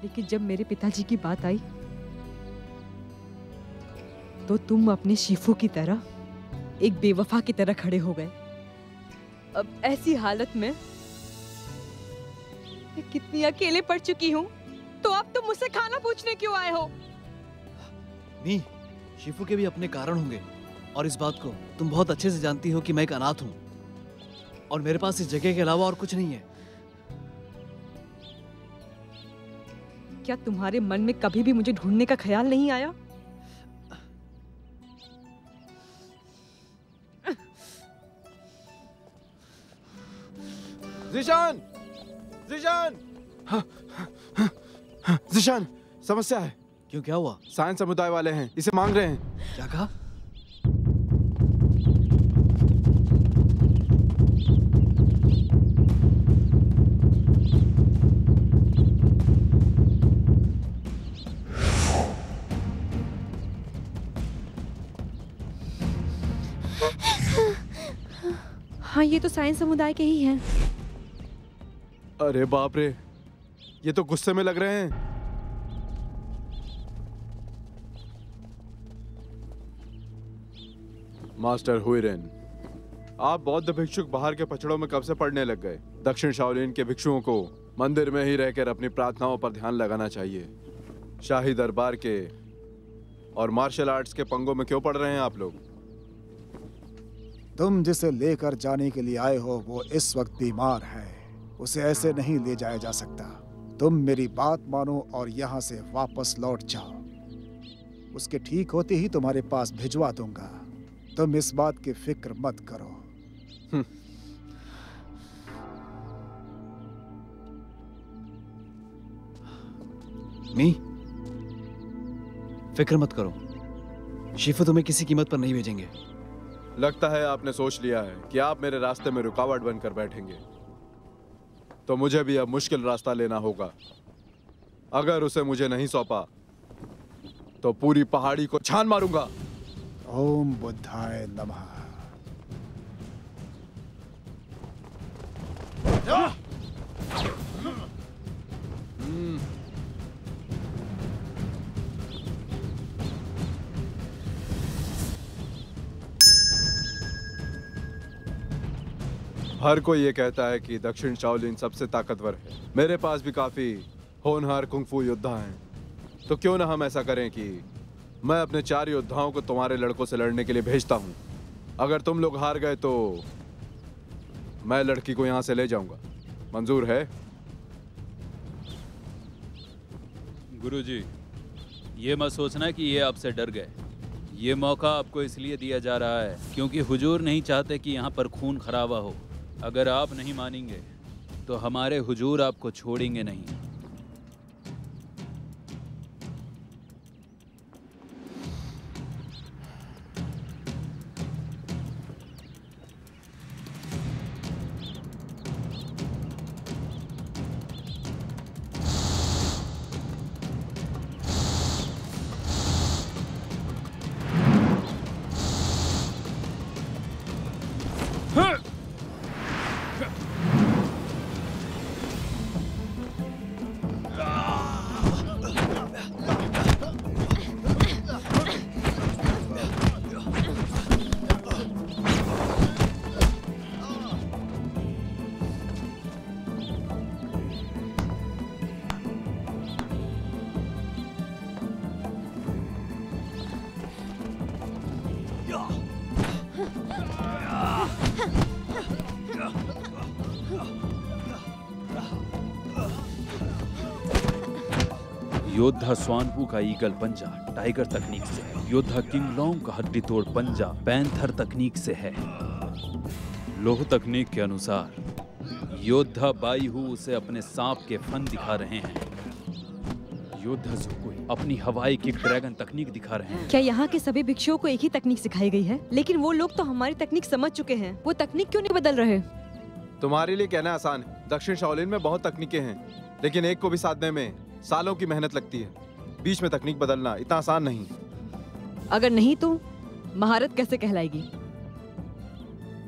S5: लेकिन जब मेरे पिताजी की बात आई तो तुम अपने शीफू की तरह एक बेवफा की तरह खड़े हो गए। अब ऐसी हालत में मैं कितनी अकेले पड़ चुकी हूँ, तो अब तुम मुझसे खाना पूछने क्यों आए हो?
S7: नहीं, शिफू के भी अपने कारण होंगे और इस बात को तुम बहुत अच्छे से जानती हो कि मैं एक अनाथ हूँ और मेरे पास इस जगह के अलावा और कुछ नहीं है।
S5: क्या तुम्हारे मन में कभी भी मुझे ढूंढने का ख्याल नहीं आया?
S4: ज़ीशान! ज़ीशान! ज़ीशान, समस्या है।
S7: क्यों, क्या हुआ?
S4: सायन समुदाय वाले हैं, इसे मांग रहे हैं।
S7: क्या कहा?
S5: हाँ, ये तो साइंस समुदाय के ही हैं।
S4: अरे बाप रे, ये तो गुस्से में लग रहे हैं। मास्टर हुइरेन, आप बौद्ध भिक्षुक बाहर के पचड़ों में कब से पड़ने लग गए? दक्षिण शाओलिन के भिक्षुओं को मंदिर में ही रहकर अपनी प्रार्थनाओं पर ध्यान लगाना चाहिए। शाही दरबार के और मार्शल आर्ट्स के पंगों में क्यों पड़ रहे हैं आप लोग?
S1: तुम जिसे लेकर जाने के लिए आए हो वो इस वक्त बीमार है, उसे ऐसे नहीं ले जाया जा सकता। तुम मेरी बात मानो और यहाँ से वापस लौट जाओ। उसके ठीक होते ही तुम्हारे पास भिजवा दूंगा। तुम इस बात की फिक्र मत करो।
S7: मी, फिक्र मत करो, शिफू तुम्हें किसी कीमत पर नहीं भेजेंगे।
S4: लगता है आपने सोच लिया है कि आप मेरे रास्ते में रुकावट बनकर बैठेंगे, तो मुझे भी अब मुश्किल रास्ता लेना होगा। अगर उसे मुझे नहीं सौंपा तो पूरी पहाड़ी को छान मारूंगा।
S1: ओम बुद्धाय नमः।
S4: हर कोई ये कहता है कि दक्षिण शाओलिन सबसे ताकतवर है। मेरे पास भी काफी होनहार कुंग-फू योद्धा हैं। तो क्यों ना हम ऐसा करें कि मैं अपने 4 योद्धाओं को तुम्हारे लड़कों से लड़ने के लिए भेजता हूं। अगर तुम लोग हार गए तो मैं लड़की को यहां से ले जाऊंगा। मंजूर है?
S2: गुरुजी, ये मत सोचना कि ये आपसे डर गए। ये मौका आपको इसलिए दिया जा रहा है क्योंकि हुजूर नहीं चाहते कि यहाँ पर खून खराबा हो। अगर आप नहीं मानेंगे तो हमारे हुजूर आपको छोड़ेंगे नहीं। योद्धा स्वानपू का ईगल पंजा टाइगर तकनीक से है। योद्धा किंगलोंग का हड्डी तोड़ पंजा पैंथर तकनीक से है। लोह तकनीक के अनुसार योद्धा बाईहू उसे अपने सांप के फन दिखा रहे हैं। योद्धा जुकुई अपनी हवाई किक ड्रैगन तकनीक दिखा रहे हैं।
S5: क्या यहाँ के सभी भिक्षुओं को एक ही तकनीक सिखाई गई है? लेकिन वो लोग तो हमारी तकनीक समझ चुके हैं, वो तकनीक क्यों नहीं बदल रहे?
S4: तुम्हारे लिए कहना आसान है। दक्षिण शाओलिन में बहुत तकनीकें हैं, लेकिन एक को भी साधने में सालों की मेहनत लगती है। बीच में तकनीक बदलना इतना आसान नहीं।
S5: अगर नहीं तो महारत कैसे कहलाएगी?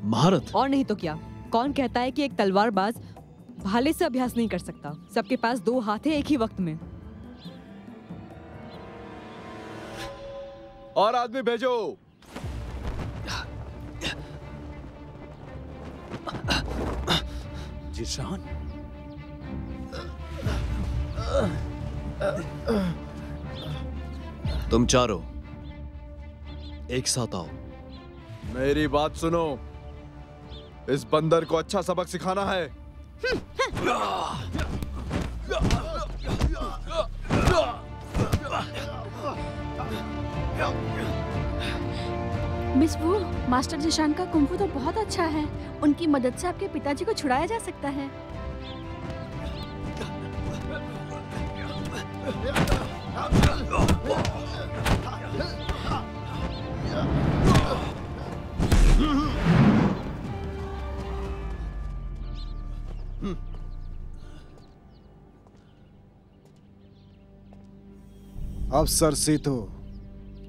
S7: महारत?
S5: और नहीं तो क्या? कौन कहता है कि एक तलवारबाज भाले से अभ्यास नहीं कर सकता? सबके पास 2 हाथ हैं एक ही वक्त में।
S4: और आदमी भेजो।
S2: जिशान,
S7: तुम चारों एक साथ आओ।
S4: मेरी बात सुनो, इस बंदर को अच्छा सबक सिखाना है।
S6: मिस वू, मास्टर जिशान का कुंफू तो बहुत अच्छा है। उनकी मदद से आपके पिताजी को छुड़ाया जा सकता है।
S1: अफसर सीतू,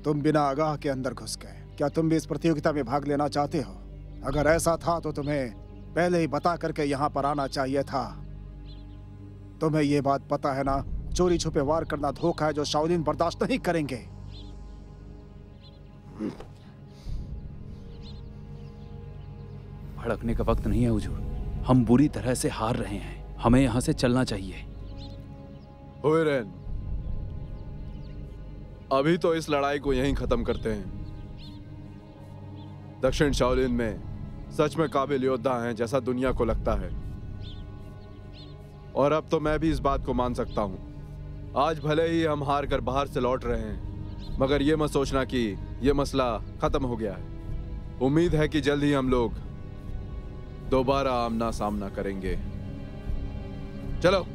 S1: तुम बिना आगाह के अंदर घुस गए। क्या तुम भी इस प्रतियोगिता में भाग लेना चाहते हो? अगर ऐसा था तो तुम्हें पहले ही बता करके यहाँ पर आना चाहिए था। तुम्हें ये बात पता है ना, चोरी छुपे वार करना धोखा है जो शाओलिन बर्दाश्त नहीं करेंगे।
S2: भड़कने का वक्त नहीं है हुजूर। हम बुरी तरह से हार रहे हैं, हमें यहाँ से चलना चाहिए।
S4: हुइरेन, अभी तो इस लड़ाई को यहीं खत्म करते हैं। दक्षिण शाओलिन में सच में काबिल योद्धा हैं जैसा दुनिया को लगता है, और अब तो मैं भी इस बात को मान सकता हूं। आज भले ही हम हार कर बाहर से लौट रहे हैं, मगर ये मत सोचना कि ये मसला खत्म हो गया है। उम्मीद है कि जल्द ही हम लोग दोबारा आमना सामना करेंगे। चलो।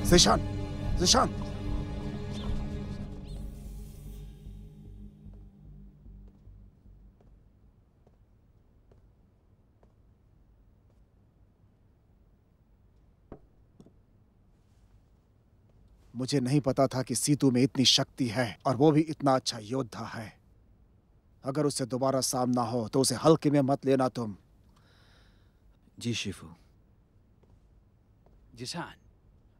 S1: जिशान, जिशान, मुझे नहीं पता था कि सीतू में इतनी शक्ति है और वो भी इतना अच्छा योद्धा है। अगर उससे दोबारा सामना हो तो उसे हल्के में मत लेना तुम।
S7: जी शिफू।
S2: जिशान,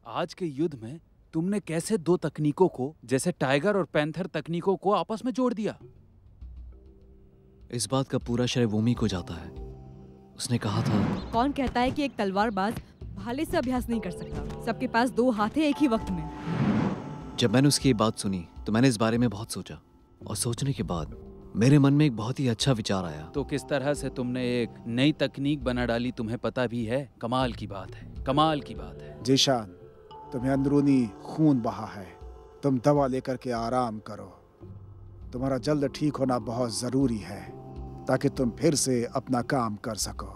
S2: आज के युद्ध में तुमने कैसे 2 तकनीकों को, जैसे टाइगर और पैंथर तकनीकों को आपस में जोड़ दिया?
S7: इस बात का पूरा श्रेय वूमी को जाता है। उसने कहा था।
S5: कौन कहता है कि एक तलवारबाज भाले से अभ्यास नहीं कर सकता? सबके पास 2 हाथ हैं एक ही वक्त में।
S7: जब मैंने उसकी ये बात सुनी तो मैंने इस बारे में बहुत सोचा, और सोचने के बाद मेरे मन में एक बहुत ही अच्छा विचार आया।
S2: तो किस तरह से तुमने एक नई तकनीक बना डाली, तुम्हें पता भी है? कमाल की बात है, कमाल की बात है।
S1: जिशान, तुम्हें अंदरूनी खून बहा है। तुम दवा लेकर के आराम करो। तुम्हारा जल्द ठीक होना बहुत जरूरी है ताकि तुम फिर से अपना काम कर सको।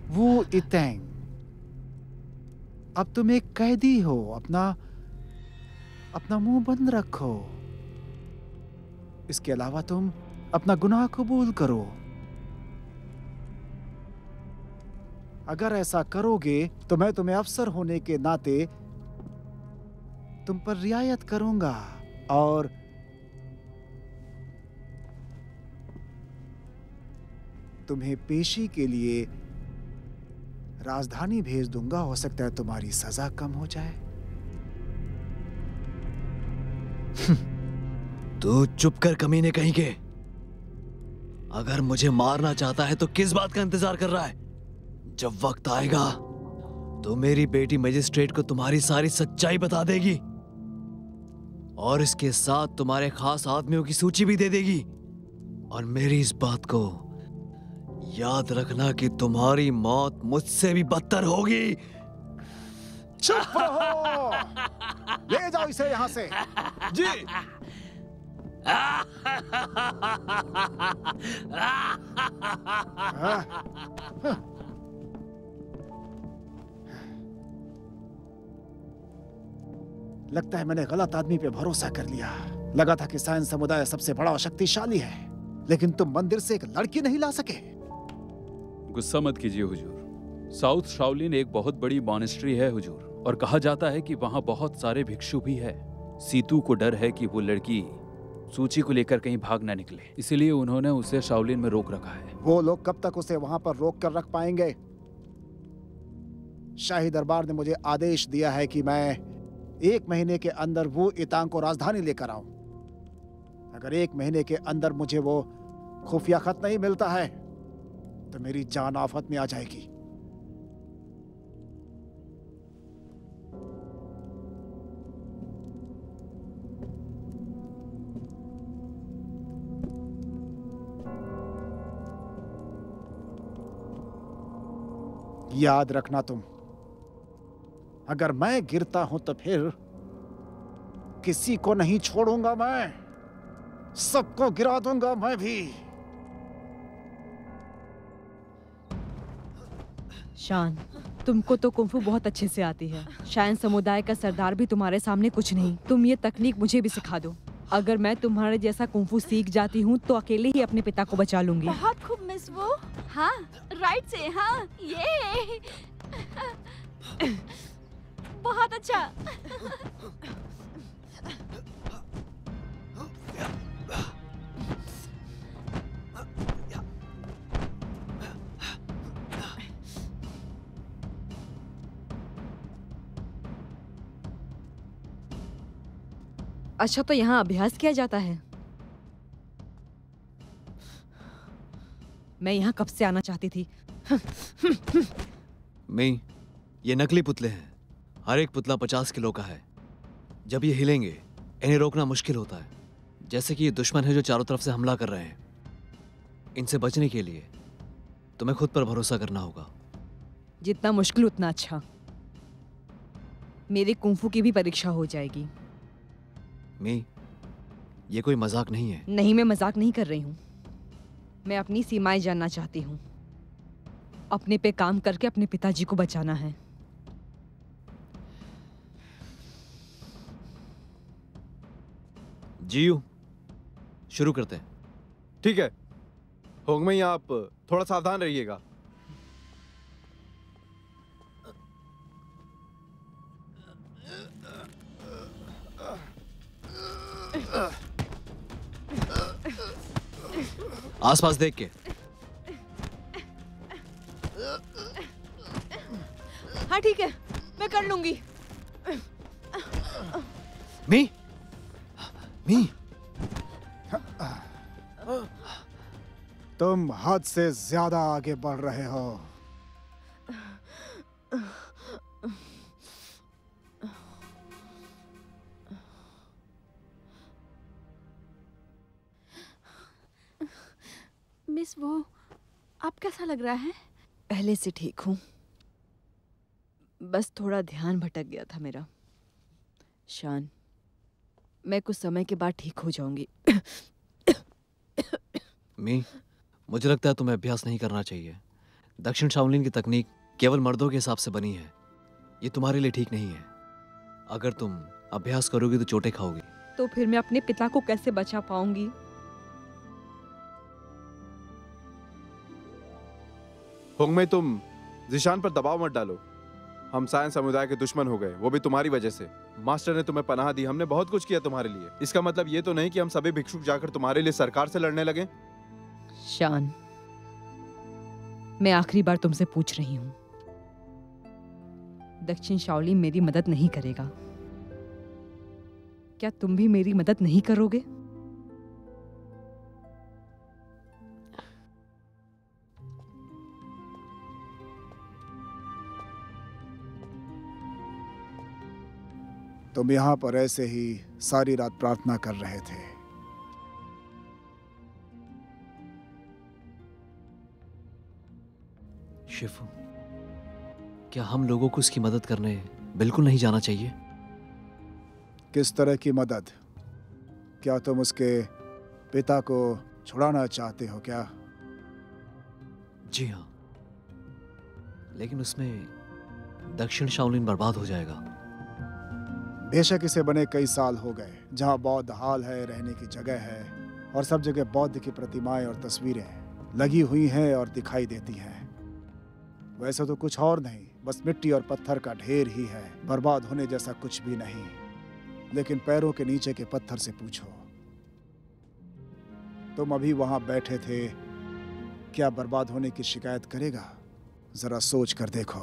S1: वो इतेंग, अब तुम एक कैदी हो। अपना मुंह बंद रखो। इसके अलावा तुम अपना गुनाह कबूल करो। अगर ऐसा करोगे तो मैं तुम्हें अफसर होने के नाते तुम पर रियायत करूंगा और तुम्हें पेशी के लिए राजधानी भेज दूंगा, हो सकता है तुम्हारी सजा कम हो जाए।
S7: तू चुप कर कमीने कहीं के। अगर मुझे मारना चाहता है तो किस बात का इंतजार कर रहा है? जब वक्त आएगा तो मेरी बेटी मजिस्ट्रेट को तुम्हारी सारी सच्चाई बता देगी और इसके साथ तुम्हारे खास आदमियों की सूची भी दे देगी। और मेरी इस बात को याद रखना कि तुम्हारी मौत मुझसे भी बदतर होगी।
S1: चुप रहो! ले जाओ इसे यहां से।
S7: जी।
S1: लगता है मैंने गलत आदमी पे भरोसा कर लिया। लगा था कि साइंस समुदाय सबसे बड़ा और शक्तिशाली है, लेकिन तुम मंदिर से एक लड़की नहीं ला सके।
S2: गुस्सा मत कीजिए हुजूर। साउथ शाओलिन एक बहुत बड़ी मॉनेस्ट्री है हुजूर, और कहा जाता है कि वहां बहुत सारे भिक्षु भी है। सीतू को डर है कि वो लड़की सूची को लेकर कहीं भाग ना निकले, इसीलिए उन्होंने उसे शाओलिन में रोक रखा है।
S1: वो लोग कब तक उसे वहां पर रोक कर रख पाएंगे? शाही दरबार ने मुझे आदेश दिया है कि मैं 1 महीने के अंदर वो इतांग को राजधानी लेकर आऊं। अगर 1 महीने के अंदर मुझे वो खुफिया खत नहीं मिलता है तो मेरी जान आफत में आ जाएगी। याद रखना तुम, अगर मैं गिरता हूं तो फिर किसी को नहीं छोड़ूंगा, मैं सबको गिरा दूंगा मैं भी।
S5: शान, तुमको तो कुंफू बहुत अच्छे से आती है। शायद समुदाय का सरदार भी तुम्हारे सामने कुछ नहीं। तुम ये तकनीक मुझे भी सिखा दो। अगर मैं तुम्हारे जैसा कुंफू सीख जाती हूँ तो अकेले ही अपने पिता को बचा लूंगी।
S6: बहुत खूब मिस वो। हाँ, राइट से। हाँ, ये बहुत अच्छा।
S5: अच्छा, तो यहाँ अभ्यास किया जाता है। मैं यहाँ कब से आना चाहती थी।
S7: मैं ये नकली पुतले हैं। हर एक पुतला 50 किलो का है। जब ये हिलेंगे इन्हें रोकना मुश्किल होता है। जैसे कि ये दुश्मन है जो चारों तरफ से हमला कर रहे हैं। इनसे बचने के लिए तुम्हें खुद पर भरोसा करना होगा।
S5: जितना मुश्किल उतना अच्छा। मेरी कुंफू की भी परीक्षा हो जाएगी।
S7: मैं ये कोई मजाक नहीं है।
S5: नहीं, मैं मजाक नहीं कर रही हूँ। मैं अपनी सीमाएं जानना चाहती हूँ। अपने पे काम करके अपने पिताजी को बचाना है।
S7: जीयू, शुरू करते हैं।
S4: ठीक है होंगमई, आप थोड़ा सावधान रहिएगा।
S7: आसपास देख के।
S5: हाँ ठीक है, मैं कर लूंगी।
S7: मी
S1: तुम हद से ज्यादा आगे बढ़ रहे हो।
S6: मिस वो, आप कैसा लग रहा है?
S5: पहले से ठीक हूँ, बस थोड़ा ध्यान भटक गया था मेरा। शान, मैं कुछ समय के बाद ठीक हो जाऊंगी।
S7: मी, मुझे लगता है तुम्हें अभ्यास नहीं करना चाहिए। दक्षिण शाओलिन की तकनीक केवल मर्दों के हिसाब से बनी है। ये तुम्हारे लिए ठीक नहीं है। अगर तुम अभ्यास करोगी तो चोटें खाओगी।
S5: तो फिर मैं अपने पिता को कैसे बचा पाऊंगी?
S4: होंगमई, तुम जिशान पर दबाव मत डालो। हम सायन समुदाय के दुश्मन हो गए, वो भी तुम्हारी वजह से। मास्टर ने तुम्हें पनाह दी, हमने बहुत कुछ किया तुम्हारे लिए। इसका मतलब ये तो नहीं कि हम सभी भिक्षुक जाकर तुम्हारे लिए सरकार से लड़ने लगे।
S5: शान, मैं आखिरी बार तुमसे पूछ रही हूँ, दक्षिण शाओलिन मेरी मदद नहीं करेगा। क्या तुम भी मेरी मदद नहीं करोगे?
S1: तुम यहाँ पर ऐसे ही सारी रात प्रार्थना कर रहे थे।
S7: शिफू, क्या हम लोगों को उसकी मदद करने बिल्कुल नहीं जाना चाहिए?
S1: किस तरह की मदद? क्या तुम उसके पिता को छुड़ाना चाहते हो क्या?
S7: जी हाँ, लेकिन उसमें दक्षिण शाओलिन बर्बाद हो जाएगा।
S1: बेशक इसे बने कई साल हो गए। जहाँ बौद्ध हाल है, रहने की जगह है और सब जगह बौद्ध की प्रतिमाएं और तस्वीरें लगी हुई हैं और दिखाई देती हैं। वैसे तो कुछ और नहीं, बस मिट्टी और पत्थर का ढेर ही है, बर्बाद होने जैसा कुछ भी नहीं। लेकिन पैरों के नीचे के पत्थर से पूछो, तुम अभी वहां बैठे थे, क्या बर्बाद होने की शिकायत करेगा? जरा सोच कर देखो।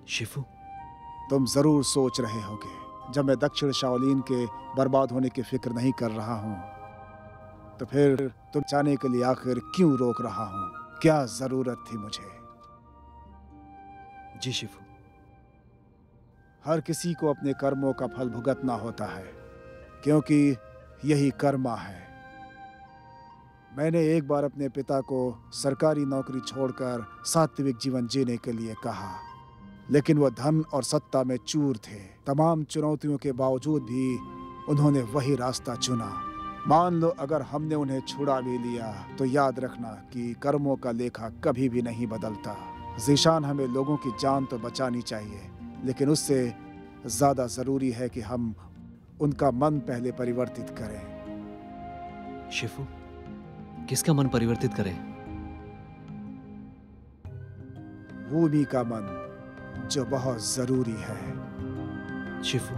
S7: शिफू,
S1: तुम जरूर सोच रहे होगे, जब मैं दक्षिण शाओलिन के बर्बाद होने की फिक्र नहीं कर रहा हूं, तो फिर तुम जाने के लिए आखिर क्यों रोक रहा हूं? क्या जरूरत थी मुझे?
S7: जी शिफू।
S1: हर किसी को अपने कर्मों का फल भुगतना होता है, क्योंकि यही कर्मा है। मैंने एक बार अपने पिता को सरकारी नौकरी छोड़कर सात्विक जीवन जीने के लिए कहा, लेकिन वह धन और सत्ता में चूर थे। तमाम चुनौतियों के बावजूद भी उन्होंने वही रास्ता चुना। मान लो अगर हमने उन्हें छुड़ा भी लिया, तो याद रखना कि कर्मों का लेखा कभी भी नहीं बदलता। ज़ीशान, हमें लोगों की जान तो बचानी चाहिए, लेकिन उससे ज्यादा जरूरी है कि हम उनका मन पहले परिवर्तित करें।
S7: शिफू, किसका मन परिवर्तित करें?
S1: भूमि का मन, जो बहुत जरूरी है।
S7: शिफू,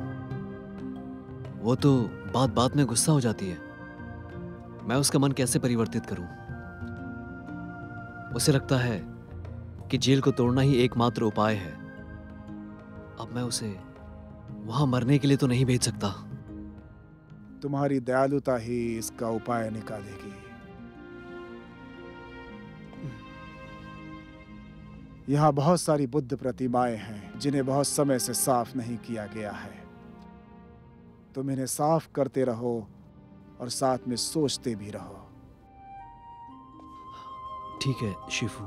S7: वो तो बात बात में गुस्सा हो जाती है। मैं उसका मन कैसे परिवर्तित करूं? उसे लगता है कि जेल को तोड़ना ही एकमात्र उपाय है। अब मैं उसे वहां मरने के लिए तो नहीं भेज सकता।
S1: तुम्हारी दयालुता ही इसका उपाय निकालेगी। यहाँ बहुत सारी बुद्ध प्रतिमाएं हैं जिन्हें बहुत समय से साफ नहीं किया गया है। तुम इन्हें साफ करते रहो और साथ में सोचते भी रहो।
S7: ठीक है शिफू।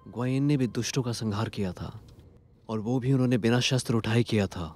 S7: ग्वायेन ने भी दुष्टों का संहार किया था, और वो भी उन्होंने बिना शस्त्र उठाए किया था।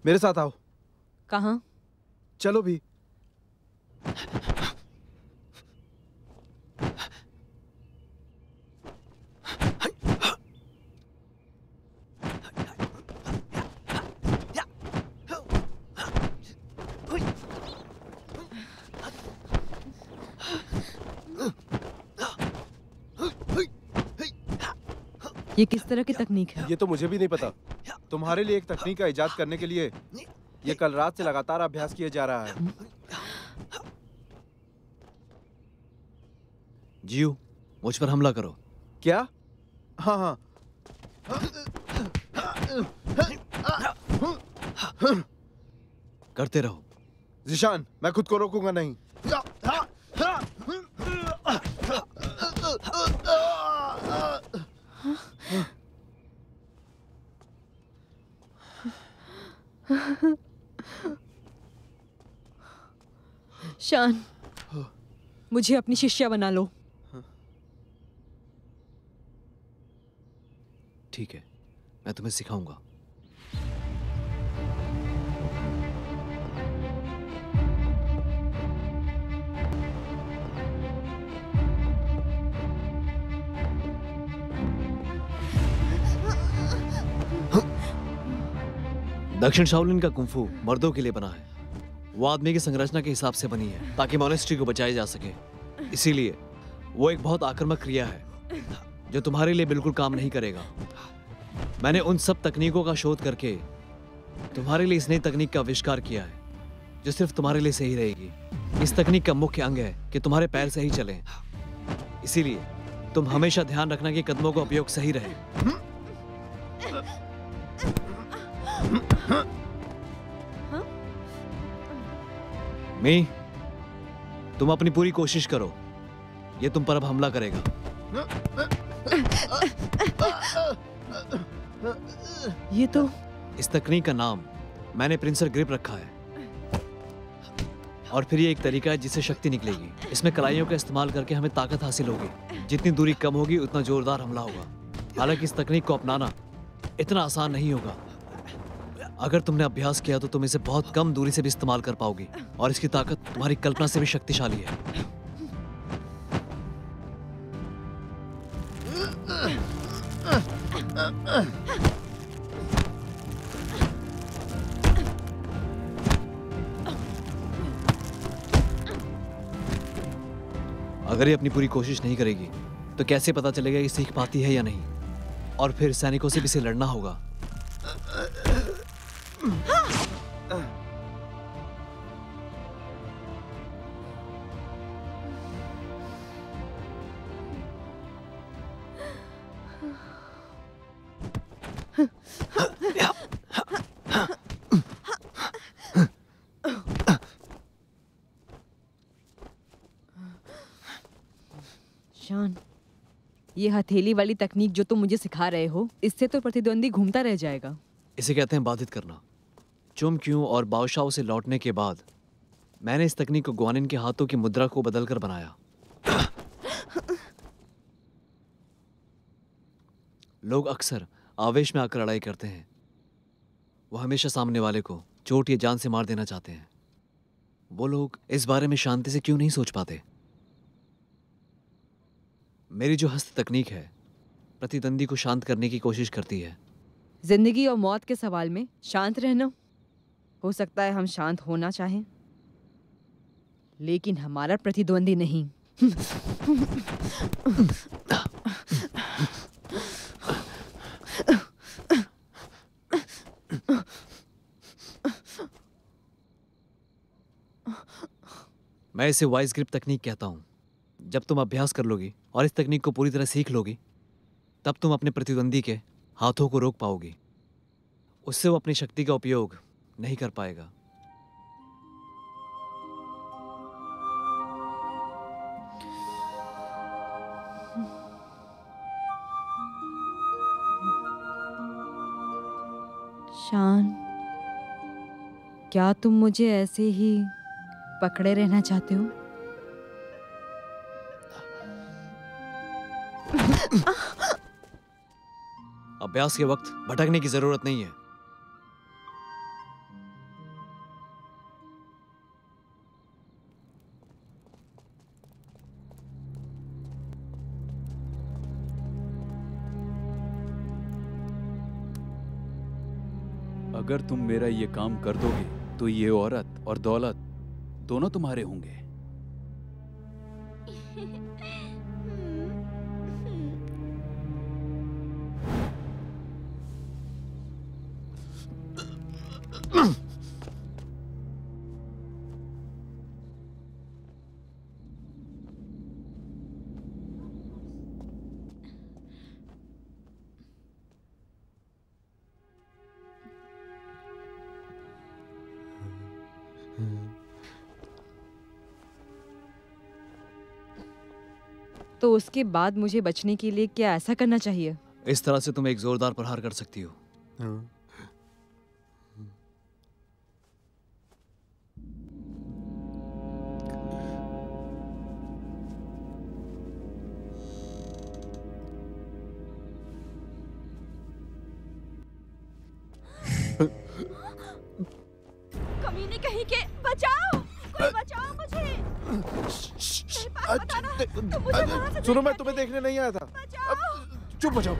S4: मेरे साथ आओ।
S5: कहाँ?
S4: चलो भी।
S5: ये किस तरह की तकनीक है?
S4: ये तो मुझे भी नहीं पता। तुम्हारे लिए एक तकनीक का इजाद करने के लिए ये कल रात से लगातार अभ्यास किया जा रहा है।
S7: जियो, मुझ पर हमला करो।
S4: क्या? हाँ हाँ।
S7: करते रहो।
S4: जिशान, मैं खुद को रोकूंगा नहीं।
S5: शान, मुझे अपनी शिष्या बना लो।
S7: ठीक है, मैं तुम्हें सिखाऊंगा। दक्षिण शाओलिन का कुंफू मर्दों के लिए बना है। वो आदमी की संरचना के हिसाब से बनी है ताकि मॉनेस्ट्री को बचाया जा सके। इसीलिए वो एक बहुत आक्रामक क्रिया है जो तुम्हारे लिए बिल्कुल काम नहीं करेगा। मैंने उन सब तकनीकों का शोध करके तुम्हारे लिए इस नई तकनीक का आविष्कार किया है जो सिर्फ तुम्हारे लिए सही रहेगी। इस तकनीक का मुख्य अंग है कि तुम्हारे पैर सही चलें। इसीलिए तुम हमेशा ध्यान रखना कि कदमों का उपयोग सही रहे। मी, तुम अपनी पूरी कोशिश करो। ये तुम पर अब हमला करेगा।
S5: ये तो
S7: इस तकनीक का नाम मैंने प्रिंसर ग्रिप रखा है। और फिर ये एक तरीका है जिससे शक्ति निकलेगी। इसमें कलाइयों का इस्तेमाल करके हमें ताकत हासिल होगी। जितनी दूरी कम होगी उतना जोरदार हमला होगा। हालांकि इस तकनीक को अपनाना इतना आसान नहीं होगा। अगर तुमने अभ्यास किया तो तुम इसे बहुत कम दूरी से भी इस्तेमाल कर पाओगी और इसकी ताकत तुम्हारी कल्पना से भी शक्तिशाली है। अगर ये अपनी पूरी कोशिश नहीं करेगी तो कैसे पता चलेगा कि सीख पाती है या नहीं? और फिर सैनिकों से भी इसे लड़ना होगा।
S5: शान, ये हथेली वाली तकनीक जो तुम मुझे सिखा रहे हो, इससे तो प्रतिद्वंदी घूमता रह जाएगा।
S7: इसे कहते हैं बाधित करना। चुमक्यू और बादशाह से लौटने के बाद मैंने इस तकनीक को ग्वानिन के हाथों की मुद्रा को बदलकर बनाया। लोग अक्सर आवेश में आकर लड़ाई करते हैं। वो हमेशा सामने वाले को चोट या जान से मार देना चाहते हैं। वो लोग इस बारे में शांति से क्यों नहीं सोच पाते? मेरी जो हस्त तकनीक है प्रतिद्वंदी को शांत करने की कोशिश करती है।
S5: जिंदगी और मौत के सवाल में शांत रहना। हो सकता है हम शांत होना चाहें, लेकिन हमारा प्रतिद्वंदी नहीं।
S7: मैं इसे वाइस ग्रिप तकनीक कहता हूं। जब तुम अभ्यास कर लोगी और इस तकनीक को पूरी तरह सीख लोगी, तब तुम अपने प्रतिद्वंदी के हाथों को रोक पाओगी। उससे वो अपनी शक्ति का उपयोग नहीं कर पाएगा।
S5: शान, क्या तुम मुझे ऐसे ही पकड़े रहना चाहते हो?
S7: अभ्यास के वक्त भटकने की जरूरत नहीं है।
S2: अगर तुम मेरा ये काम कर दोगे तो ये औरत और दौलत दोनों तुम्हारे होंगे।
S5: तो उसके बाद मुझे बचने के लिए क्या ऐसा करना चाहिए?
S7: इस तरह से तुम एक जोरदार प्रहार कर सकती हो।
S6: कमीने कहीं के, बचाओ, कोई बचाओ मुझे। मेरे पास बताना, तुम मुझे वहाँ से
S4: सुनो, मैं
S6: देख
S4: तुम्हें देखने नहीं आया था।
S6: बचाओ।
S4: चुप हो जाओ।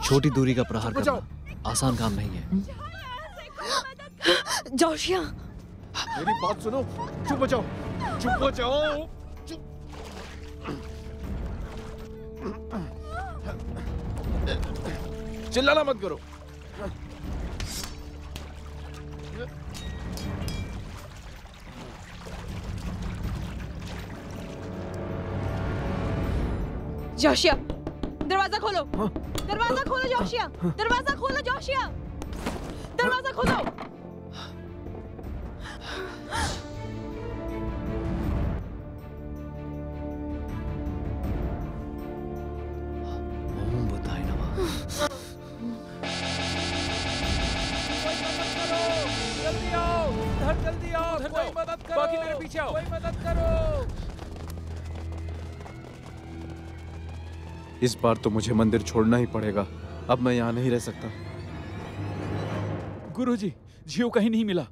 S7: छोटी दूरी का प्रहार
S4: बचाओ।
S7: करना आसान काम नहीं है।
S5: जोशिया,
S4: मेरी बात सुनो, चुप हो जाओ, चुप हो जाओ, चुप। चिल्लाना मत करो।
S5: जोशिया, दरवाजा खोलो। दरवाजा खोलो जोशिया, दरवाजा खोलो जोशिया, दरवाजा खोलो।
S7: ओम बुद्धाय नमः।
S2: जल्दी आओ, इधर जल्दी आओ, कोई मदद करो, बाकी मेरे पीछे आओ, कोई मदद करो।
S4: इस बार तो मुझे मंदिर छोड़ना ही पड़ेगा। अब मैं यहाँ नहीं रह सकता।
S2: गुरुजी, जियो कहीं नहीं मिला।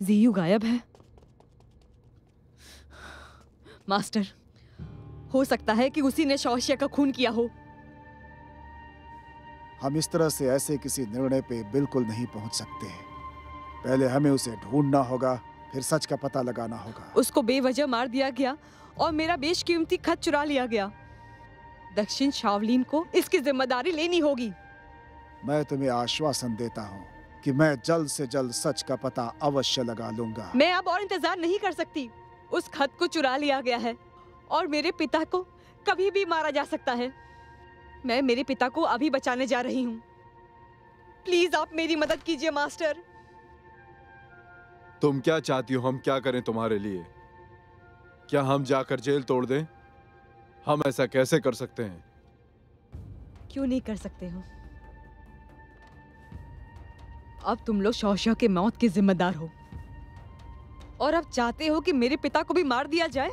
S5: जियू गायब है। मास्टर, हो सकता है कि उसी ने शौशिया का खून किया हो।
S1: हम इस तरह से ऐसे किसी निर्णय पे बिल्कुल नहीं पहुंच सकते। पहले हमें उसे ढूंढना होगा, फिर सच का पता लगाना होगा।
S5: उसको बेवजह मार दिया गया और मेरा बेशकीमती खत चुरा लिया गया। दक्षिण शाओलिन को इसकी जिम्मेदारी लेनी होगी।
S1: मैं तुम्हें आश्वासन देता हूँ कि मैं जल्द से जल्द सच का पता अवश्य लगा लूंगा।
S5: मैं अब और इंतजार नहीं कर सकती। उस खत को चुरा लिया गया है और मेरे पिता को कभी भी मारा जा सकता है। मैं मेरे पिता को अभी बचाने जा रही हूँ। प्लीज आप मेरी मदद कीजिए मास्टर।
S4: तुम क्या चाहती हो हम क्या करें तुम्हारे लिए? क्या हम जाकर जेल तोड़ दें? हम ऐसा कैसे कर सकते हैं?
S5: क्यों नहीं कर सकते हो? अब तुम लोग शौशिया के मौत के जिम्मेदार हो और अब चाहते हो कि मेरे पिता को भी मार दिया जाए।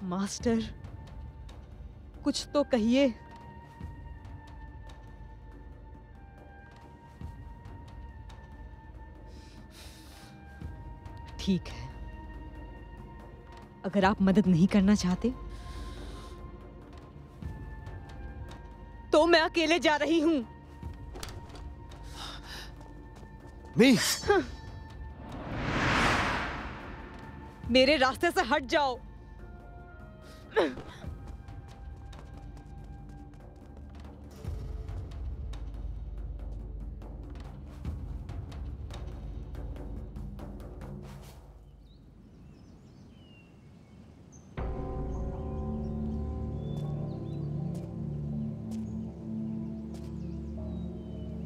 S5: मास्टर, कुछ तो कहिए। ठीक है, अगर आप मदद नहीं करना चाहते तो मैं अकेले जा रही हूं।
S7: नहीं।
S5: मेरे रास्ते से हट जाओ।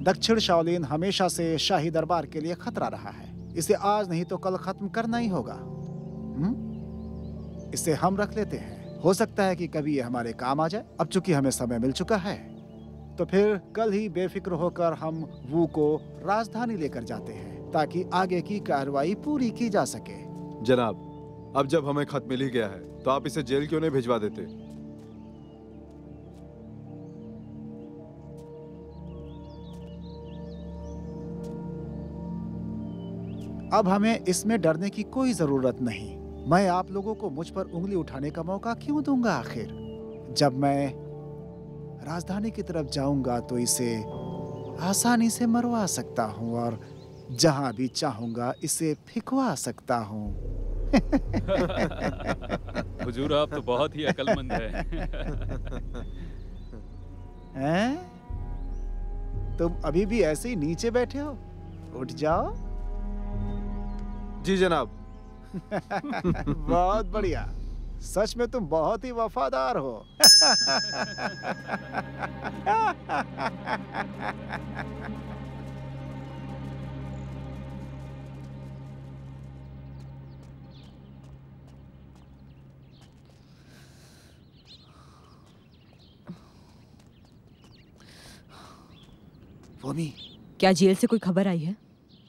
S1: दक्षिण शाओलिन हमेशा से शाही दरबार के लिए खतरा रहा है। इसे आज नहीं तो कल खत्म करना ही होगा। इसे हम रख लेते हैं। हो सकता है कि कभी ये हमारे काम आ जाए। अब चूंकि हमें समय मिल चुका है तो फिर कल ही बेफिक्र होकर हम वू को राजधानी लेकर जाते हैं ताकि आगे की कार्रवाई पूरी की जा सके।
S4: जनाब, अब जब हमें खत मिल ही गया है तो आप इसे जेल क्यों नहीं भिजवा देते?
S1: अब हमें इसमें डरने की कोई जरूरत नहीं। मैं आप लोगों को मुझ पर उंगली उठाने का मौका क्यों दूंगा? आखिर जब मैं राजधानी की तरफ जाऊंगा तो इसे आसानी से मरवा सकता हूं और जहां भी चाहूंगा इसे फिकवा सकता हूं।
S2: हुजूर, आप तो बहुत ही अक्लमंद
S1: हैं? तुम अभी भी ऐसे ही नीचे बैठे हो? उठ जाओ।
S4: जी जनाब।
S1: बहुत बढ़िया। सच में तुम बहुत ही वफादार हो। भूमि,
S5: क्या जेल से कोई खबर आई है?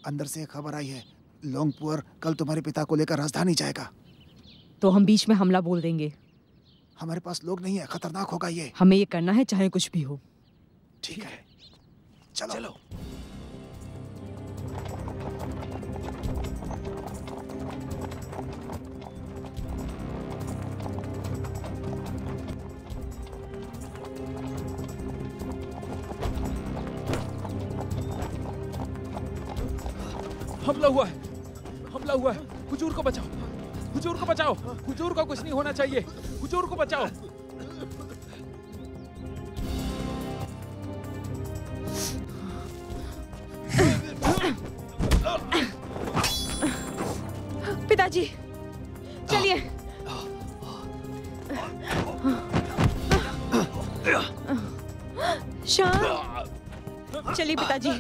S1: अंदर से एक खबर आई है। लोंगपुर कल तुम्हारे पिता को लेकर राजधानी जाएगा।
S5: तो हम बीच में हमला बोल देंगे।
S1: हमारे पास लोग नहीं है, खतरनाक होगा ये।
S5: हमें ये करना है चाहे कुछ भी हो।
S1: ठीक है, चलो।
S2: हमला हुआ है, हमला हुआ है। हुजूर को बचाओ, हुजूर को बचाओ, हुजूर को कुछ नहीं होना चाहिए, हुजूर को बचाओ।
S5: पिताजी चलिए। शान, चलिए पिताजी।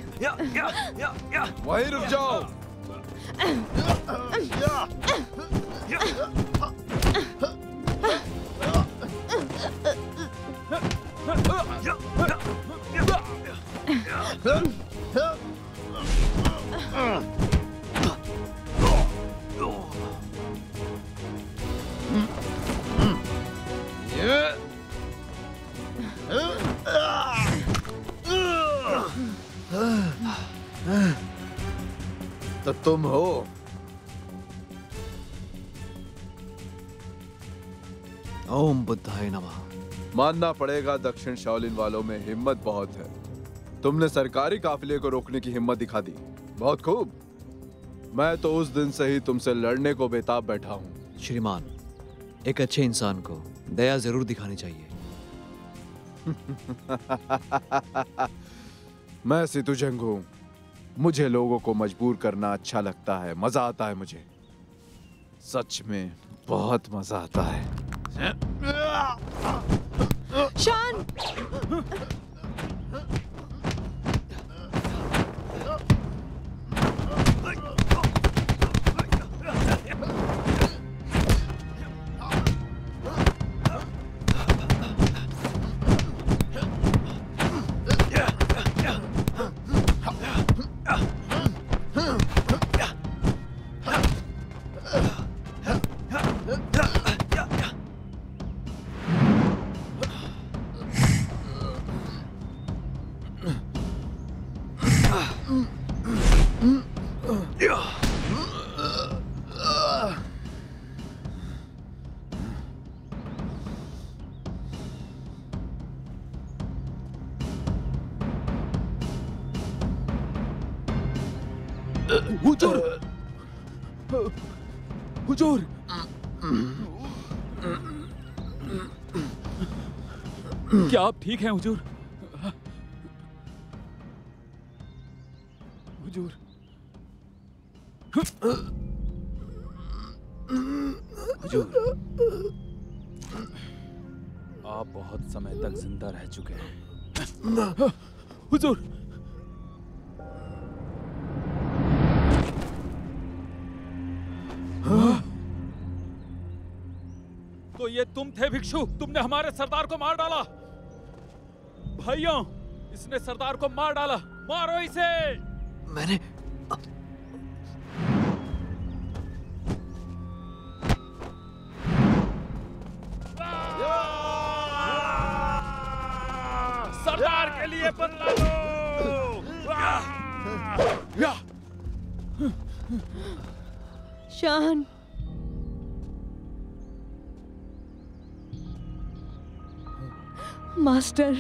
S3: वहीं रुक जाओ। तो तुम हो?
S7: ओम बुद्धाय नमः।
S3: मानना पड़ेगा दक्षिण शाओलिन वालों में हिम्मत बहुत है। तुमने सरकारी काफिले को रोकने की हिम्मत दिखा दी। बहुत खूब। मैं तो उस दिन से ही तुमसे लड़ने को बेताब बैठा हूं।
S7: श्रीमान, एक अच्छे इंसान को दया जरूर दिखानी चाहिए।
S3: मैं सितुजंग हूं। मुझे लोगों को मजबूर करना अच्छा लगता है, मजा आता है मुझे। सच में बहुत मजा आता है।
S5: शान,
S2: हुजूर, हुजूर, क्या आप ठीक हैं हुजूर? हुजूर, हुजूर, आप बहुत समय तक जिंदा रह चुके हैं। हुजूर, तो ये तुम थे भिक्षु? तुमने हमारे सरदार को मार डाला। भाइयों, इसने सरदार को मार डाला। मारो इसे।
S7: मैंने
S2: सरदार के लिए बदला लो।
S5: शान, मास्टर,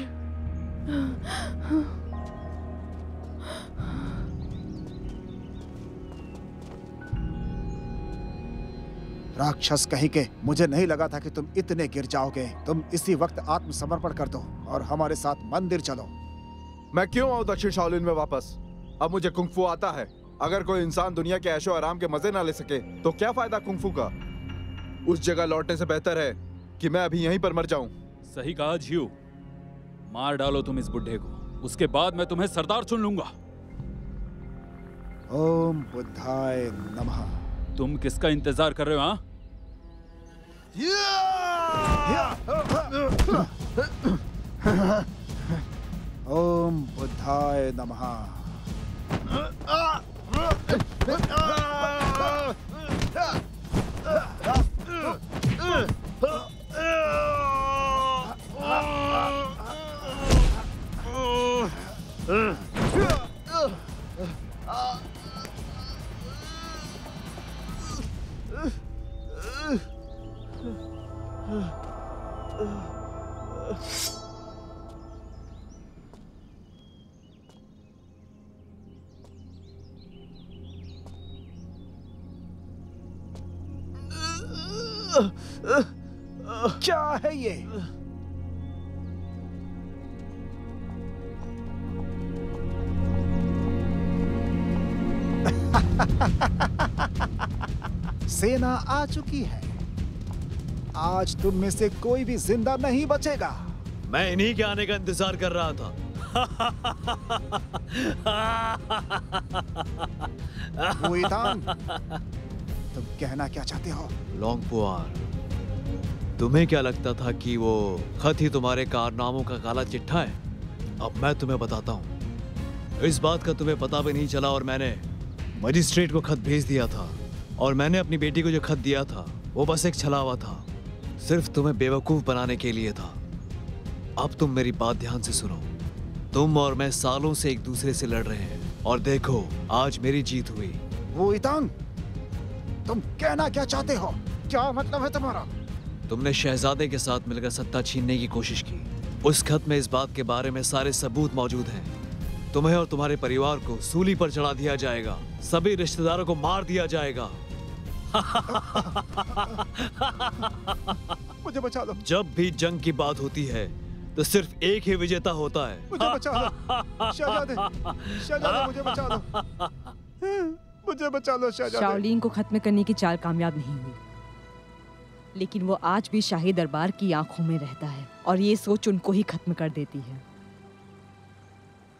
S1: राक्षस कहीं के, मुझे नहीं लगा था कि तुम इतने गिर जाओगे। तुम इसी वक्त आत्मसमर्पण कर दो और हमारे साथ मंदिर चलो।
S3: मैं क्यों आऊं दक्षिण शाओलिन में वापस? अब मुझे कुंग-फू आता है। अगर कोई इंसान दुनिया के ऐशो आराम के मजे ना ले सके तो क्या फायदा कुंग-फू का? उस जगह लौटने से बेहतर है कि मैं अभी यहीं पर मर जाऊं।
S2: सही कहा जियो। मार डालो तुम इस बुढ़े को, उसके बाद मैं तुम्हें सरदार चुन लूंगा।
S1: ओम बुद्धाय नमः।
S2: तुम किसका इंतजार कर रहे हो? हाँ,
S1: ओम बुद्धाय नमः। क्या है ये? सेना आ चुकी है। आज तुम में से कोई भी जिंदा नहीं बचेगा।
S7: मैं इन्हीं के आने का इंतजार कर रहा था।
S1: वुईतांग, तुम कहना क्या चाहते हो?
S7: लॉन्गपुआर, तुम्हें क्या लगता था कि वो खत ही तुम्हारे कारनामों का काला चिट्ठा है? अब मैं तुम्हें बताता हूँ। इस बात का तुम्हें पता भी नहीं चला और मैंने मजिस्ट्रेट को खत भेज दिया था। और मैंने अपनी बेटी को जो खत दिया था वो बस एक छलावा था, सिर्फ तुम्हें बेवकूफ बनाने के लिए था। अब तुम मेरी बात ध्यान से सुनो। तुम और मैं सालों से एक दूसरे से लड़ रहे हैं और देखो आज मेरी जीत हुई।
S1: वुईतांग, तुम कहना क्या चाहते हो? क्या मतलब है तुम्हारा?
S7: तुमने शहजादे के साथ मिलकर सत्ता छीनने की कोशिश की। उस खत में इस बात के बारे में सारे सबूत मौजूद हैं। तुम्हें और तुम्हारे परिवार को सूली पर चढ़ा दिया जाएगा, सभी रिश्तेदारों को मार दिया जाएगा।
S1: मुझे बचा लो।
S7: जब भी जंग की बात होती है तो सिर्फ एक ही विजेता होता है।
S1: मुझे बचा लो शहजादे, शहजादे मुझे बचा लो, मुझे बचा लो शहजादे।
S5: शाओलिन को खत्म करने की चाल कामयाब नहीं हुई, लेकिन वो आज भी शाही दरबार की आंखों में रहता है और ये सोच उनको ही खत्म कर देती है।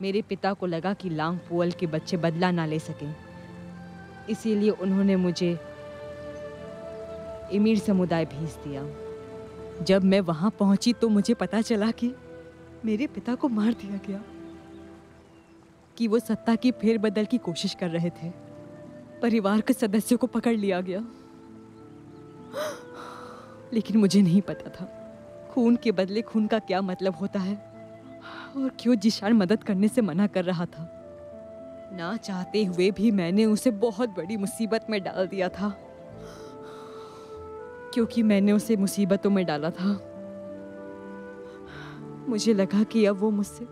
S5: मेरे पिता को लगा कि लांगपुअल के बच्चे बदला ना ले सकें, इसीलिए उन्होंने मुझे एमिर समुदाय भेज दिया। जब मैं वहां पहुंची तो मुझे पता चला कि मेरे पिता को मार दिया गया, कि वो सत्ता की फेरबदल की कोशिश कर रहे थे। परिवार के सदस्यों को पकड़ लिया गया, लेकिन मुझे नहीं पता था खून के बदले खून का क्या मतलब होता है और क्यों जिशान मदद करने से मना कर रहा था। ना चाहते हुए भी मैंने उसे बहुत बड़ी मुसीबत में डाल दिया था, क्योंकि मैंने उसे मुसीबतों में डाला था। मुझे लगा कि अब वो मुझसे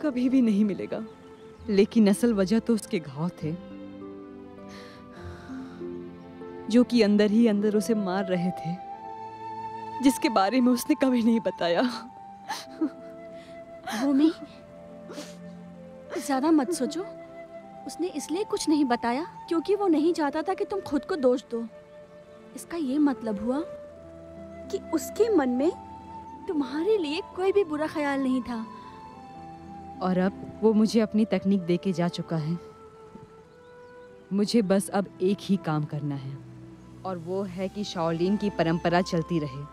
S5: कभी भी नहीं मिलेगा, लेकिन असल वजह तो उसके घाव थे, जो कि अंदर ही अंदर उसे मार रहे थे, जिसके बारे में उसने कभी नहीं बताया।
S6: भूमि, ज्यादा मत सोचो। उसने इसलिए कुछ नहीं बताया क्योंकि वो नहीं चाहता था कि तुम खुद को दोष दो। इसका ये मतलब हुआ कि उसके मन में तुम्हारे लिए कोई भी बुरा ख्याल नहीं था।
S5: और अब वो मुझे अपनी तकनीक दे के जा चुका है। मुझे बस अब एक ही काम करना है, और वो है कि शाओलिन की परंपरा चलती रहे,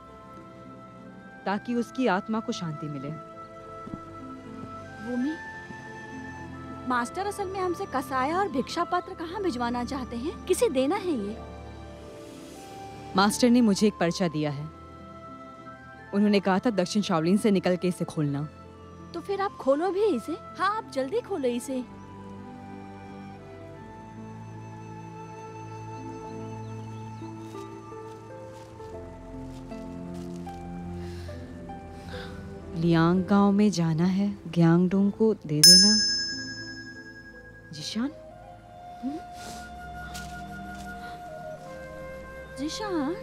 S5: ताकि उसकी आत्मा को शांति मिले।
S6: भूमि, मास्टर असल में हमसे कसाया और भिक्षा पत्र कहाँ भिजवाना चाहते हैं? किसे देना है ये?
S5: मास्टर ने मुझे एक पर्चा दिया है। उन्होंने कहा था दक्षिण शाओलिन से निकल के इसे खोलना।
S6: तो फिर आप खोलो भी इसे। हाँ, आप जल्दी खोलो इसे।
S5: लियांग गांव में जाना है, ग्यांगडोंग को दे देना। जिशान?
S6: जिशान?